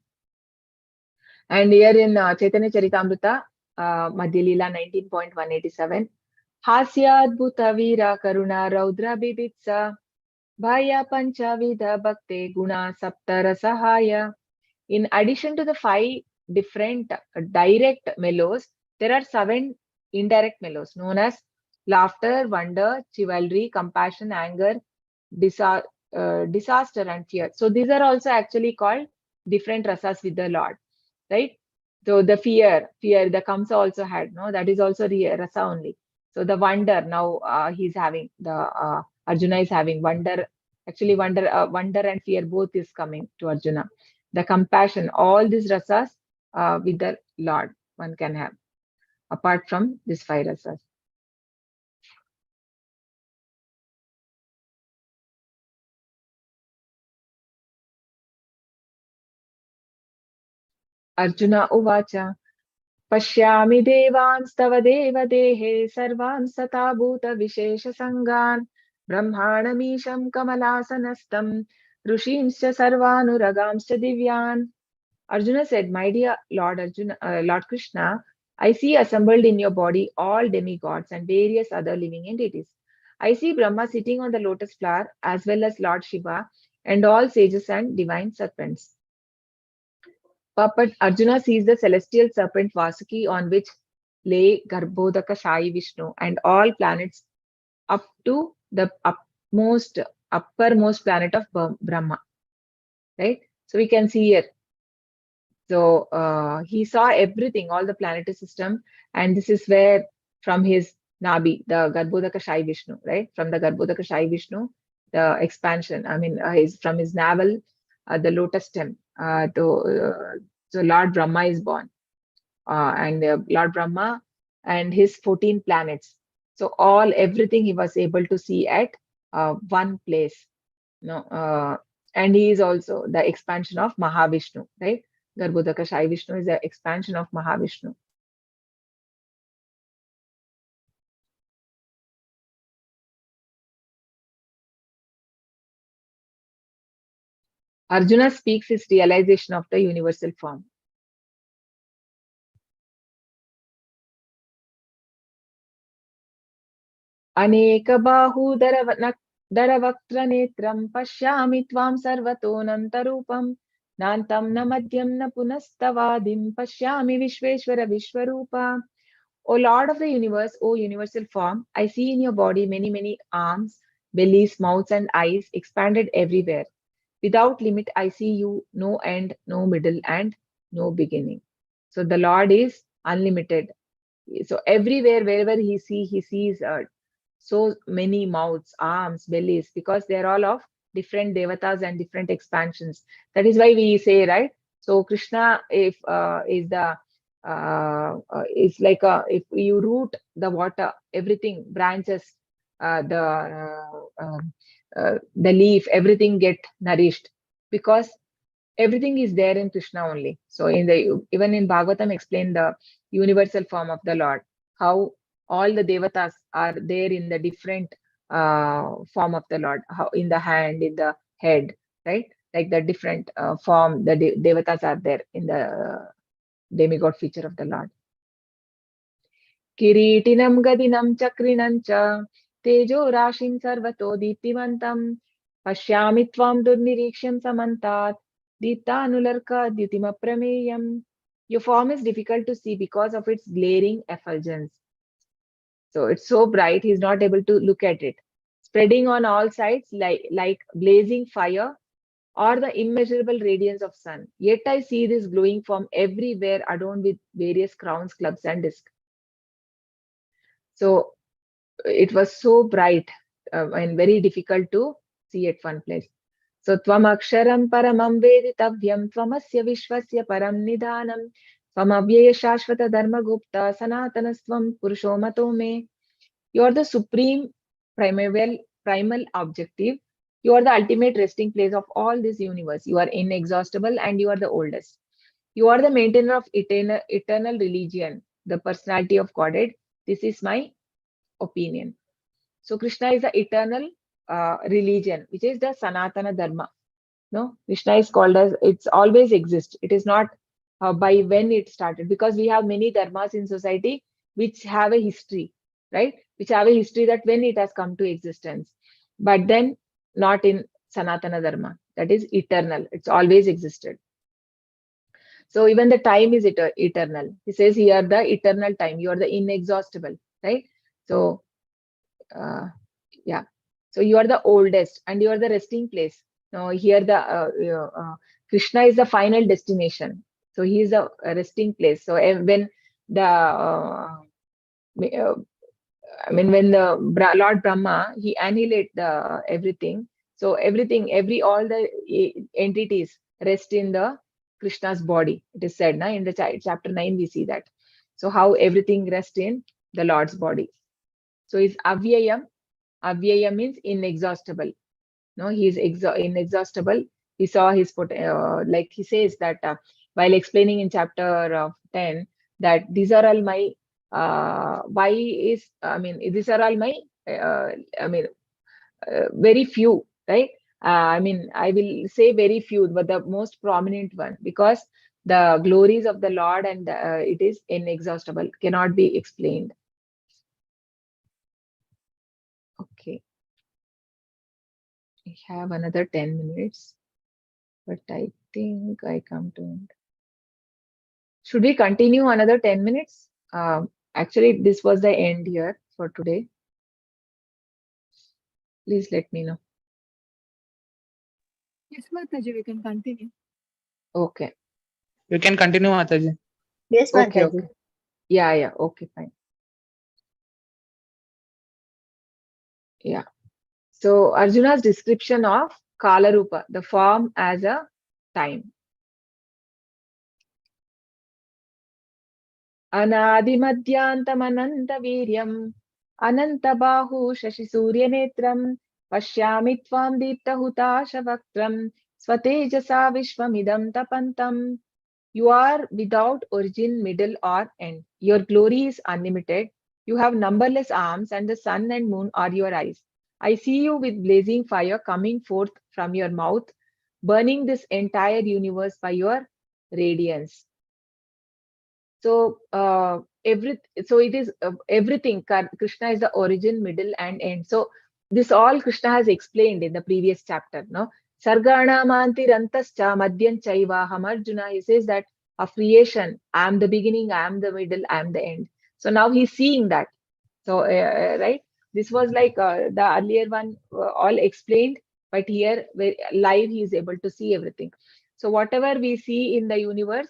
And here in Chaitanya Charitamrita, Madhya Leela 19.187, Hasyadbhuta Veera Karuna Raudra Bibitsa Bhaya Panchavidha Bhakte Guna Saptara Sahaya. In addition to the five different direct mellows, there are seven indirect mellows known as laughter, wonder, chivalry, compassion, anger, disaster, and fear. So these are also actually called different rasas with the Lord, right? So the fear, the Kamsa also had, no, that is also rasa only. So the wonder, now he's having the Arjuna is having wonder. Actually, wonder and fear both is coming to Arjuna. The compassion, all these rasas with the Lord one can have, apart from these five rasas. Arjuna Uvacha Pashyami Devanstava Deva Dehe Sarvan Sata Bhuta Vishesha Sangan Brahmanamisham Kamalasanastam Rushimscha Sarvanuragamscha Divyan. Arjuna said, my dear Lord Arjuna, Lord Krishna, I see assembled in your body all demigods and various other living entities. I see Brahma sitting on the lotus flower, as well as Lord Shiva and all sages and divine serpents. But Arjuna sees the celestial serpent Vasuki, on which lay Garbhodaka Shai Vishnu and all planets up to the uppermost planet of Brahma. Right? So we can see here. So he saw everything, all the planetary system, and this is where from his Nabi, the Garbhodaka Shai Vishnu, right? From the Garbhodaka Shai Vishnu, the expansion. I mean, his from his navel, the lotus stem. So Lord Brahma is born, and Lord Brahma and his 14 planets. So everything he was able to see at one place. No, and he is also the expansion of Mahavishnu, right? Garbhodaka Shai Vishnu is the expansion of Mahavishnu. Arjuna speaks his realization of the universal form. अनेकबाहूदरवक्त्रनेत्रं पश्यामि त्वां सर्वतोऽनन्तरूपं नान्तं न मध्यं न पुनस्तवादिं पश्यामि Vishweshwar Vishwarupa. O Lord of the universe, O universal form, I see in your body many, many arms, bellies, mouths, and eyes expanded everywhere. Without limit, I see you, no end, no middle, and no beginning. So the Lord is unlimited. So everywhere, wherever he sees so many mouths, arms, bellies, because they're all of different devatas and different expansions. That is why we say, right? So Krishna, if is the it's like if you root the water, everything branches, the leaf, everything get nourished because everything is there in Krishna only. So even in Bhagavatam explain the universal form of the Lord, how all the devatas are there in the different form of the Lord, how in the hand, in the head, right? Like the different form, the devatas are there in the demigod feature of the Lord. Kiritinam gadinam chakrinam cha tejo rashim sarvato diptivantam pashyami tvam durnireksham samantat diptanularka dyutima prameyam. Your form is difficult to see because of its glaring effulgence. So it's so bright, he's not able to look at it. Spreading on all sides like blazing fire or the immeasurable radiance of sun. Yet I see this glowing form everywhere adorned with various crowns, clubs, and discs. So it was so bright and very difficult to see at one place. So tvam aksharam paramam veditavyam tvamasya vishwasya param nidhanam tvam avyaya shashvata dharma gupta sanatanastvam purusho mato me. You are the supreme primal objective. You are the ultimate resting place of all this universe. You are inexhaustible and you are the oldest. You are the maintainer of eternal religion, the personality of Godhead. This is my opinion. So Krishna is the eternal religion, which is the Sanatana Dharma. No, Krishna is called as it's always exist. It is not by when it started, because we have many dharmas in society which have a history, right? Which have a history that when it has come to existence, but then not in Sanatana Dharma. That is eternal. It's always existed. So even the time is eternal. He says here the eternal time. You are the inexhaustible, right? So uh, yeah. So you are the oldest and you are the resting place. Now here the Krishna is the final destination. So he is a resting place. So when the I mean when the Lord Brahma he annihilate the everything. So everything, all the entities rest in the Krishna's body. It is said, na, in the chapter 9 we see that. So how everything rests in the Lord's body. So is Avyayam. Avyaya means inexhaustible. No, he is inexhaustible. He saw his like he says that while explaining in chapter 10 that these are all my why is I mean these are all my I mean very few, right? I mean I will say very few, but the most prominent one, because the glories of the Lord and it is inexhaustible, cannot be explained. Okay. I have another 10 minutes, but I think I come to end. Should we continue another 10 minutes? Actually, this was the end here for today. Please let me know. Yes, Mataji, we can continue. Okay. You can continue, Mataji. Yes, Okay. Mataji. Okay. Yeah. Yeah. Okay. Fine. Yeah. So Arjuna's description of Kalarupa, the form as a time. अनादिमध्यान्तमनन्तवीर्यम् अनन्तबाहु शशिसूर्यनेत्रम् पश्यामि त्वां दीप्तहुताशवक्त्रम् स्वतेजसा विश्वमिदं तपन्तम्. You are without origin, middle, or end. Your glory is unlimited. You have numberless arms, and the sun and moon are your eyes. I see you with blazing fire coming forth from your mouth, burning this entire universe by your radiance. So so it is everything. Krishna is the origin, middle, and end. So this all Krishna has explained in the previous chapter. No, Sargana manti rantascha madhyam chaiva Hamarjuna. He says that of creation, I am the beginning, I am the middle, I am the end. So now he's seeing that. So right, this was like the earlier one all explained, but here live he is able to see everything. So whatever we see in the universe,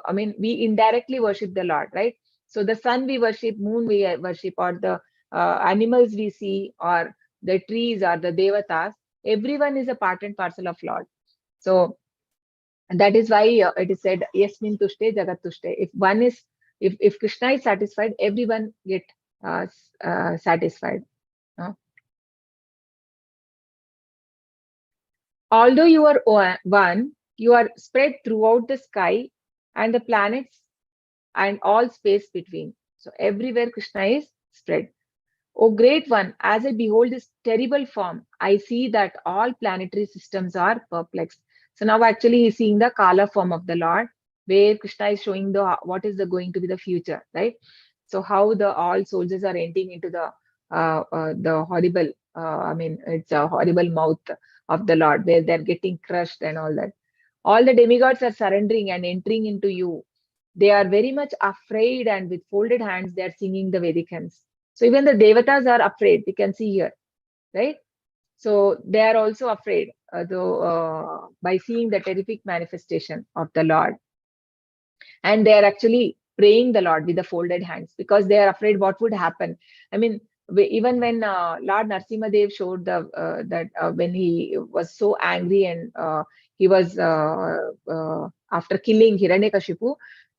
I mean, we indirectly worship the Lord, right? So the sun we worship, moon we worship, or the animals we see, or the trees, or the devatas. Everyone is a part and parcel of Lord. So that is why it is said, Yasmin tushte jagat tushte. If one is, if Krishna is satisfied, everyone get satisfied. uh. Although you are one, you are spread throughout the sky and the planets and all space between. So everywhere Krishna is spread. O great one, as I behold this terrible form, I see that all planetary systems are perplexed. So now actually he's seeing the Kala form of the Lord, where Krishna is showing the what is the going to be the future, right? So how the all soldiers are entering into the horrible, I mean, it's a horrible mouth of the Lord, where they're getting crushed and all that. All the demigods are surrendering and entering into you. They are very much afraid, and with folded hands, they are singing the Vedic hymns. So even the devatas are afraid. We can see here, right? So they are also afraid, though, by seeing the terrific manifestation of the Lord, and they are actually praying the Lord with the folded hands because they are afraid what would happen. I mean, even when Lord Narsimhadev showed that when he was so angry, and he was after killing Hiranyakashipu,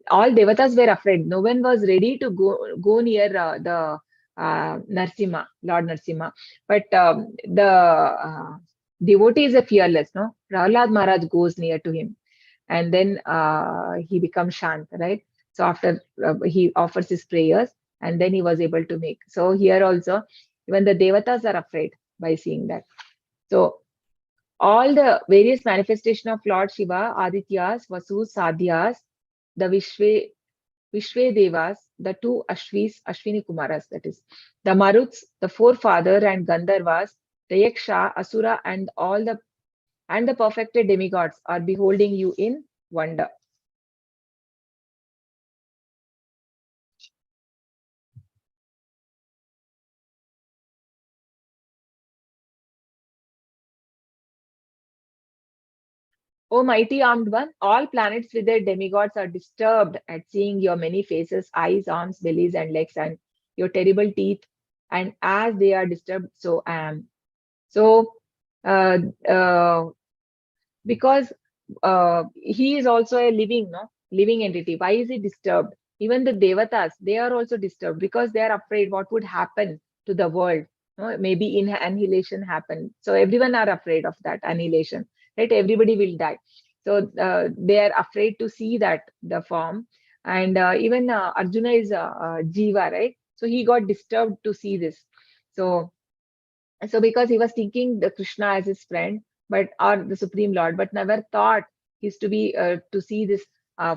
all devatas were afraid. No one was ready to go near the Lord Narsimha. But the devotees are fearless. No, Prahlad Maharaj goes near to him, and then he becomes shant, right? So after he offers his prayers, and then he was able to make. So here also, even the devatas are afraid by seeing that. So all the various manifestation of Lord Shiva, Adityas, Vasus, Sadhyas, the Vishwe Devas, the two Ashwini Kumaras, that is, the Maruts, the forefather, and Gandharvas, the Yaksha, Asura, and the perfected demigods are beholding you in wonder. O mighty armed one, all planets with their demigods are disturbed at seeing your many faces, eyes, arms, bellies, and legs, and your terrible teeth. And as they are disturbed, so I am. So, uh, uh, because he is also a living, no, living entity. Why is he disturbed? Even the devatas, they are also disturbed because they are afraid what would happen to the world. No? Maybe in annihilation happen. So everyone are afraid of that annihilation, right? Everybody will die. So they are afraid to see that the form. And even Arjuna is Jiva, right? So he got disturbed to see this. So because he was thinking the Krishna as his friend, but or the Supreme Lord, but never thought he's to be to see this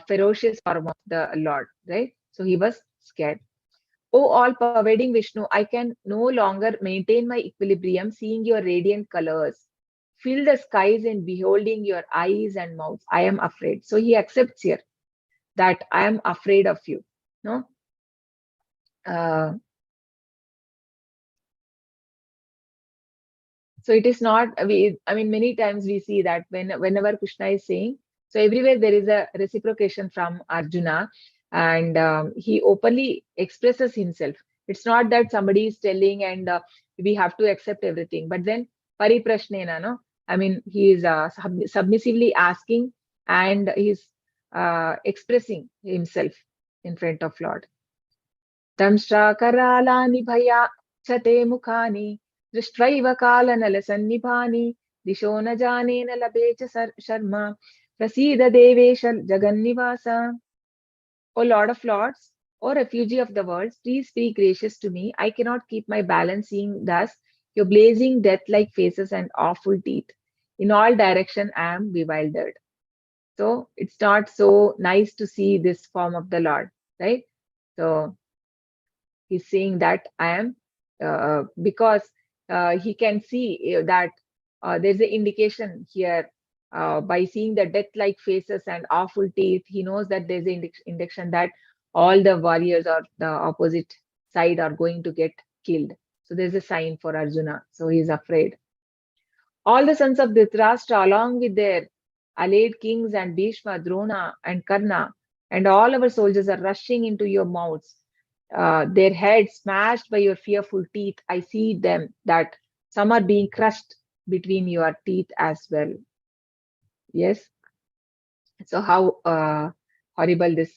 ferocious form of the Lord, right? So he was scared. Oh, all pervading Vishnu, I can no longer maintain my equilibrium seeing your radiant colors. Fill the skies and beholding your eyes and mouths. I am afraid. So he accepts here that I am afraid of you. No, uh, so it is not, I mean, many times we see that whenever Krishna is saying, So everywhere there is a reciprocation from Arjuna, and he openly expresses himself. It's not that somebody is telling and we have to accept everything, but then pariprashnena, no? I mean, he is submissively asking, and he's expressing himself in front of Lord. Damshra karalani bhaya chate mukhani drishtva kalanala sannibhani disho na jane na labe cha sharma prasida devesha jagannivasa. O Lord of Lords, O refugee of the world, please be gracious to me. I cannot keep my balance seeing thus your blazing death-like faces and awful teeth. In all direction I am bewildered. So it's not so nice to see this form of the Lord, right? So he's saying that I am, because he can see that there's an indication here by seeing the death-like faces and awful teeth. He knows that there's an indication that all the warriors or the opposite side are going to get killed. So there's a sign for Arjuna. So he's afraid. All the sons of Dhritarashtra, along with their allied kings and Bhishma, Drona, and Karna, and all our soldiers are rushing into your mouths, their heads smashed by your fearful teeth. I see them that some are being crushed between your teeth as well. Yes. So how horrible this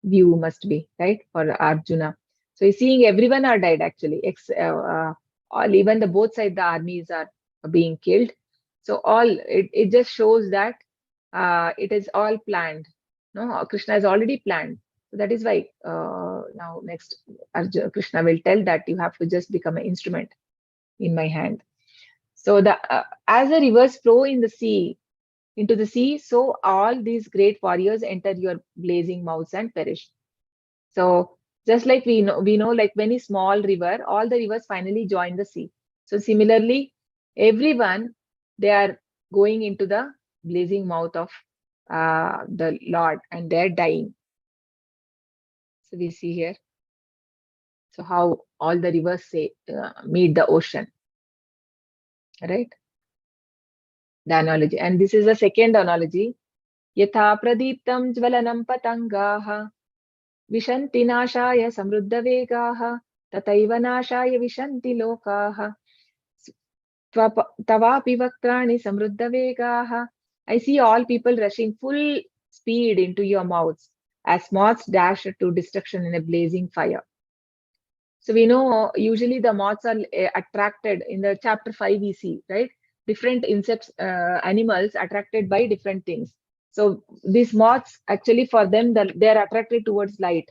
view must be, right, for Arjuna. So he's seeing everyone are died actually. All, even the both side the armies are being killed. So all it just shows that it is all planned. No, Krishna has already planned. So that is why now next Krishna will tell that you have to just become an instrument in my hand. So the as the rivers flow in the sea into the sea, so all these great warriors enter your blazing mouths and perish. So just like we know like many small river, all the rivers finally join the sea. So similarly, everyone they are going into the blazing mouth of the Lord, and they're dying. So we see here. So how all the rivers say meet the ocean, right? The analogy, and this is the second analogy. Yatha pradiptam jvalanam patangaha vishanti nashaya samruddha vegaha tataiva nashaya vishanti lokaha tavapi vaktrani samruddha vegaha. I see all people rushing full speed into your mouths as moths dash to destruction in a blazing fire. So we know usually the moths are attracted in the chapter 5 we see, right? Different insects, animals attracted by different things. So these moths actually for them they're attracted towards light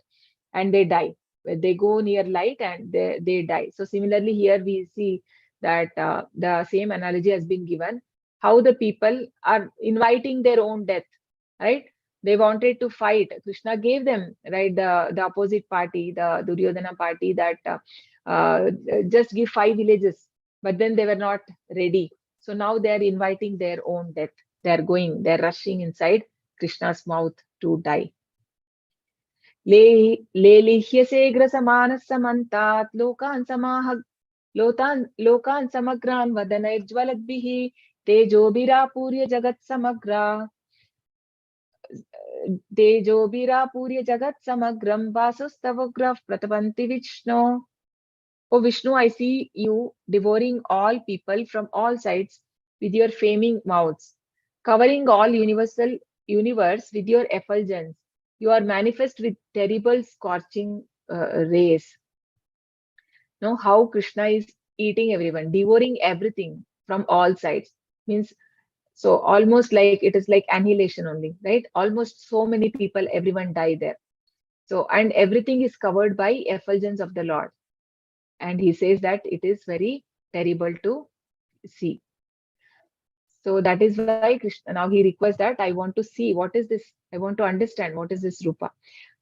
and they die. They go near light and they die. So similarly here we see that the same analogy has been given, how the people are inviting their own death, right? They wanted to fight. Krishna gave them, right, the opposite party, the Duryodhana party, that just give 5 villages, but then they were not ready. So now they are inviting their own death. They're rushing inside Krishna's mouth to die. लेलिह्यसे ग्रसमानः समन्तात् लोकान् समग्रान् वदनैर्ज्वलद्भिः तेजोभिरापूर्य जगत् समग्रं वासुस्तवग्रः प्रतपन्ति Vishnu. O Vishnu, I see you devouring all people from all sides with your flaming mouths, covering all universe with your effulgence. You are manifest with terrible scorching rays. Know how Krishna is eating everyone, devouring everything from all sides. Means so almost like it is like annihilation only, right? Almost so many people, everyone die there. So and everything is covered by effulgence of the Lord. And he says that it is very terrible to see. So that is why Krishna now he requests that I want to see what is this. I want to understand what is this Rupa.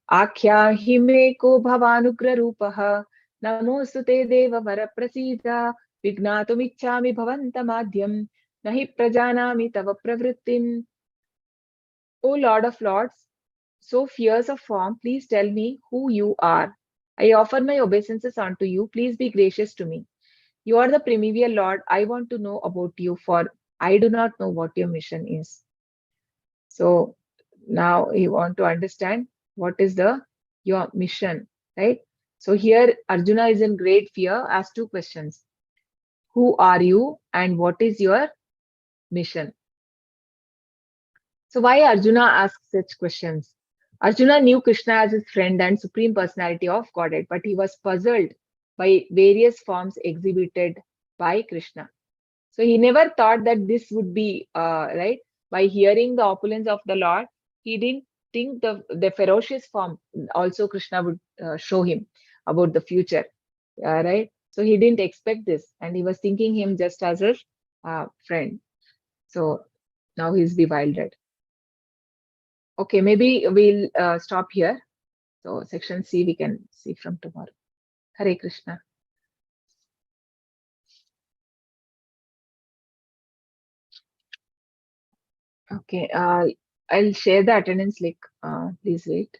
Akhya hime ko bhavanugra rupaha namostute deva varaprasida vignatumichhami bhavantamadhyam nahi prajanami tava pravrittim. O Lord of Lords, so fierce of form, please tell me who you are. I offer my obeisances unto you. Please be gracious to me. You are the primeval Lord. I want to know about you, for I do not know what your mission is. So now you want to understand what is your mission, right? So here Arjuna is in great fear, asks two questions. Who are you and what is your mission? So why Arjuna asks such questions? Arjuna knew Krishna as his friend and supreme personality of Godhead, but he was puzzled by various forms exhibited by Krishna. So he never thought that this would be right. By hearing the opulence of the Lord, he didn't think the ferocious form also Krishna would show him about the future, right? So he didn't expect this, and he was thinking him just as a friend. So now he's bewildered. Okay, maybe we'll stop here. So section C we can see from tomorrow. Hare Krishna. Okay, I'll share the attendance link. Please wait.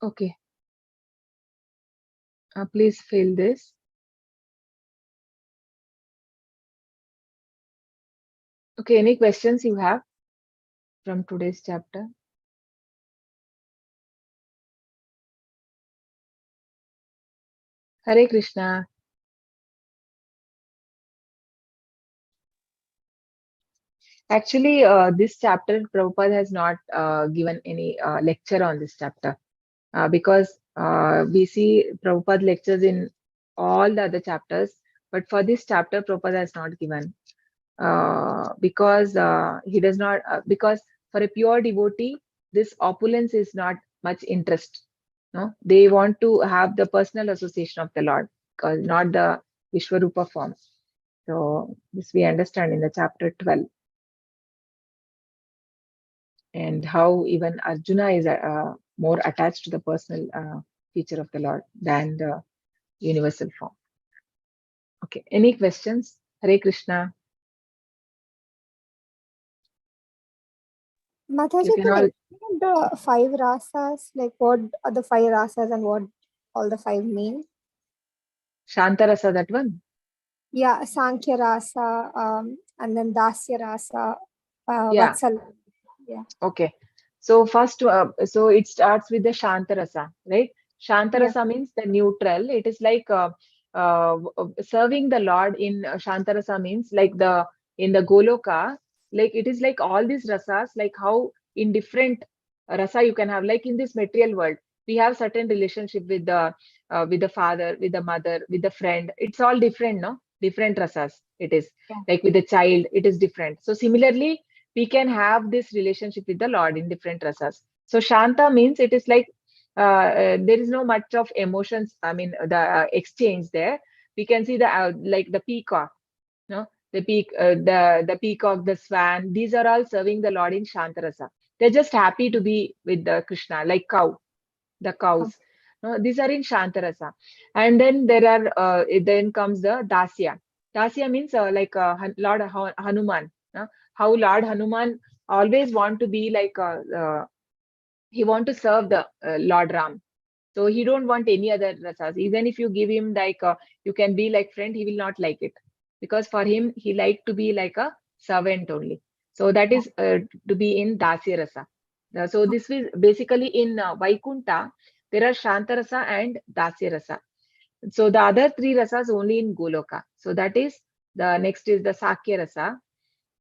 Okay, please fill this. Okay, any questions you have from today's chapter? Hare Krishna. Actually, this chapter, Prabhupada has not given any lecture on this chapter because we see Prabhupada lectures in all the other chapters, but for this chapter, Prabhupada has not given because he does not, because for a pure devotee, this opulence is not much interest. No, they want to have the personal association of the Lord, because not the Vishwarupa form. So this we understand in the chapter 12. And how even Arjuna is more attached to the personal feature of the Lord than the universal form. Okay, any questions? Hare Krishna. You Mataji, can can all you explain the five rasas? Like what are the five rasas and what all the five mean? Shantarasa, that one. Yeah, Sankhya rasa, and then Dasya rasa, Yeah, Vatsal. Yeah. okay. So first, so it starts with the Shantarasa, right? Yeah. Shantarasa means the neutral. It is like serving the Lord in Shantarasa means like the in the Goloka, like it is like all these rasas, like how in different rasa you can have, like in this material world, we have certain relationship with the father, with the mother, with the friend. It's all different, no? Different rasas. It is Yeah. like with the child, it is different. So similarly we can have this relationship with the Lord in different rasas. So Shanta means it is like there is no much of emotions. I mean, the exchange there. We can see the like the peacock, no, the peacock, the swan. These are all serving the Lord in Shantarasa. They're just happy to be with the Krishna, like the Oh, cows. No, these are in Shantarasa. And then there are then comes the Dasya. Dasya means like Lord Hanuman. How Lord Hanuman always want to be like he want to serve the Lord Ram. So he don't want any other rasas. Even if you give him like you can be like friend, he will not like it because for him he like to be like a servant only. So that yeah. is to be in Dasya rasa. So this is basically in Vaikunta. There are Shanta rasa and Dasya rasa. So the other three rasas only in Goloka. So that is the next is the Sakya rasa.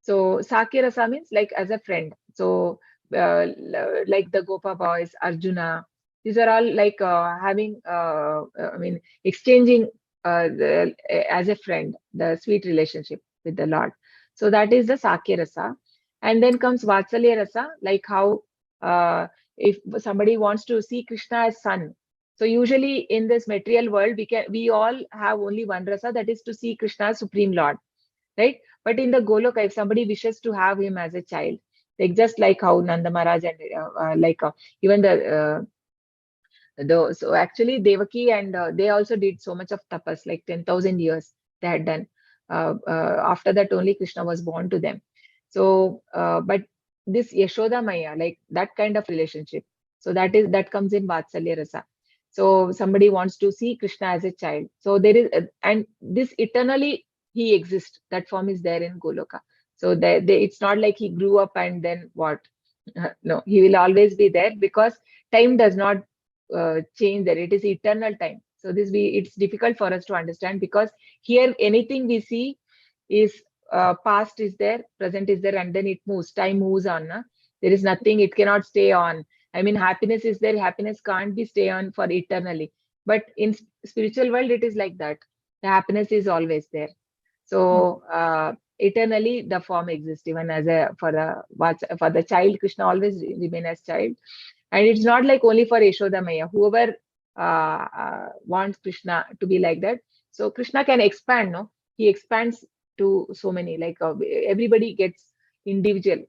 So Sakya rasa means like as a friend. So like the Gopa boys, Arjuna, these are all like having, I mean, exchanging as a friend, the sweet relationship with the Lord. So that is the Sakya rasa. And then comes Vatsalya rasa, like how if somebody wants to see Krishna as son, So usually in this material world, we all have only one rasa, that is to see Krishna, Supreme Lord, right? But in the Goloka, if somebody wishes to have him as a child, like just like how Nanda Maharaj and even so actually Devaki and they also did so much of tapas, like 10,000 years they had done. After that, only Krishna was born to them. So, but this Yashoda Maya, like that kind of relationship. So that comes in Vatsalya Rasa. So somebody wants to see Krishna as a child. So there is, and this eternally he exists. That form is there in Goloka. So it's not like he grew up and then what? No, he will always be there because time does not change there. It is eternal time. So it's difficult for us to understand because here anything we see is past is there, present is there, and then it moves. Time moves on. Na? There is nothing. It cannot stay on. I mean, happiness is there. Happiness can't be stay on for eternally. But in spiritual world, it is like that. The happiness is always there. So eternally, the form exists even as for the child. Krishna always remain as child. And it's not like only for Yashoda Maya. Whoever wants Krishna to be like that. So Krishna can expand, no? He expands to so many, like everybody gets individual.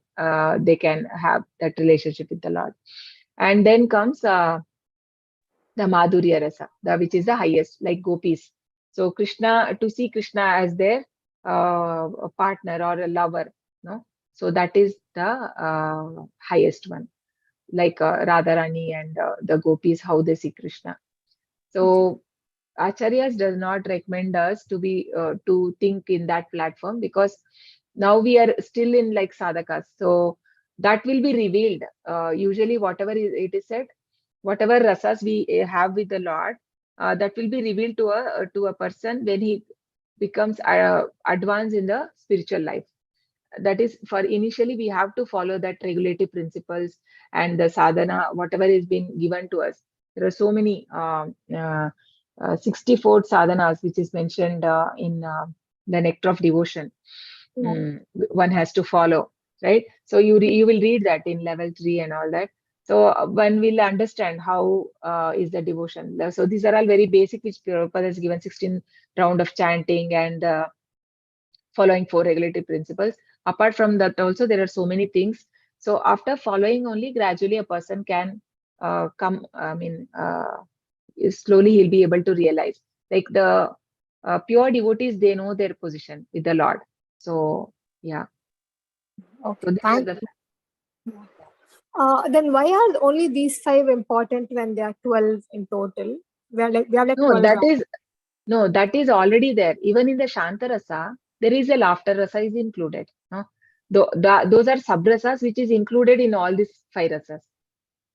They can have that relationship with the Lord. And then comes the Madhurya Rasa, which is the highest, like gopis. So Krishna, to see Krishna as their a partner or a lover, no? So that is the highest one, like Radharani and the gopis, how they see Krishna. So Acharyas does not recommend us to think in that platform because now we are still in like sadhakas. So that will be revealed. Usually, whatever it is said, whatever rasas we have with the Lord, that will be revealed to a person when he becomes advanced in the spiritual life. That is, for initially we have to follow that regulative principles and the sadhana, whatever is being given to us. There are so many 64 sadhanas which is mentioned in the Nectar of Devotion. One has to follow, right? So you will read that in level 3 and all that. So one will understand how is the devotion. So these are all very basic, which Prabhupada has given 16 round of chanting and following 4 regulative principles. Apart from that, also there are so many things. So after following only, gradually a person can come. I mean, slowly he'll be able to realize. Like the pure devotees, they know their position with the Lord. So yeah. Okay, So these are thank the. you. Then why are only these 5 important when there are 12 in total? We have like No, 12 that is already there. Even in the Shanta Rasa, there is a laughter rasa is included. No? Those are subrasas which is included in all these 5 rasas.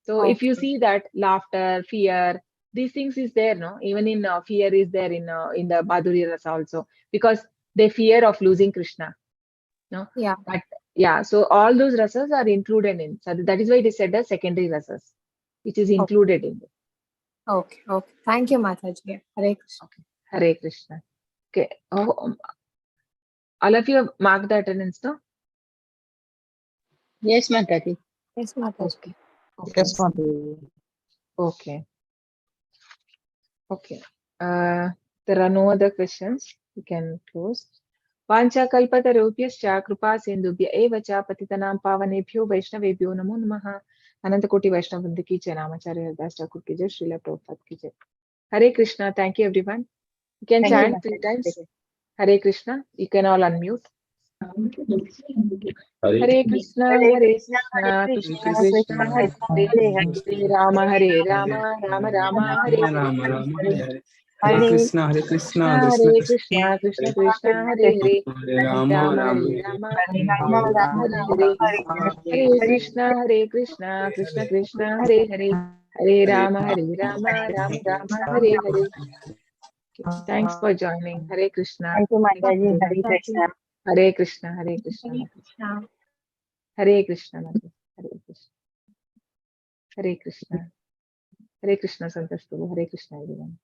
So if you Okay. see that laughter, fear, these things is there, no? Even in fear is there in the Madhurya rasa also, because they fear of losing Krishna. No? Yeah. But yeah, so all those rasas are included in. So that is why it is said as secondary rasas, which is Okay. included in it. Okay. Thank you, Mataji. Hare Krishna. Okay. Hare Krishna. Okay. All of you have marked the attendance, no? Yes, Mataji. Yes, Mataji. Okay. Okay. Yes, Mataji. Okay. Okay. There are no other questions. We can close. Vancha kalpatarubhyascha kripa sindubhya eva cha patitanam pavanebhyo vaishnavebhyo namo namaha. Ananta Koti Vaishnav Vrinda ki jai, Namacharya Das Thakur ki jai, Srila Prabhupada ki jai. Hare Krishna. Thank you, everyone. You can Thank you, chant 3 Mataji. times. Hare Krishna. You can all unmute. Hare Krishna, Hare Hare Krishna, Hare Krishna, Krishna, Krishna Krishna, Krishna Hare Krishna, Hare, Hare Hare, Hare Rama, Rama Rama, Hare Hare. Hare Hare Krishna, Hare Krishna, Krishna, Krishna Hare Krishna, Krishna, Krishna Krishna, Krishna, Krishna Hare Krishna, Hare, Hare Hare Rama, Rama, Rama Hare Hare Rama, Hare Rama Rama, Rama, Rama Hare Rama, Hare, Hare Hare, Hare Hare Krishna, Hare Krishna, Krishna Krishna, Hare Hare, Hare Rama, Hare Rama, Rama Rama, Hare Hare. Thanks for joining. Hare Krishna. Thank you, Thank you, Mataji. everyone. Hare Krishna. Hare Krishna, Hare Krishna, Hare Mother. Krishna. Hare Krishna, Mother. Hare Krishna. Hare Krishna. Hare Krishna, Santosh Prabhu. Hare Krishna, everyone.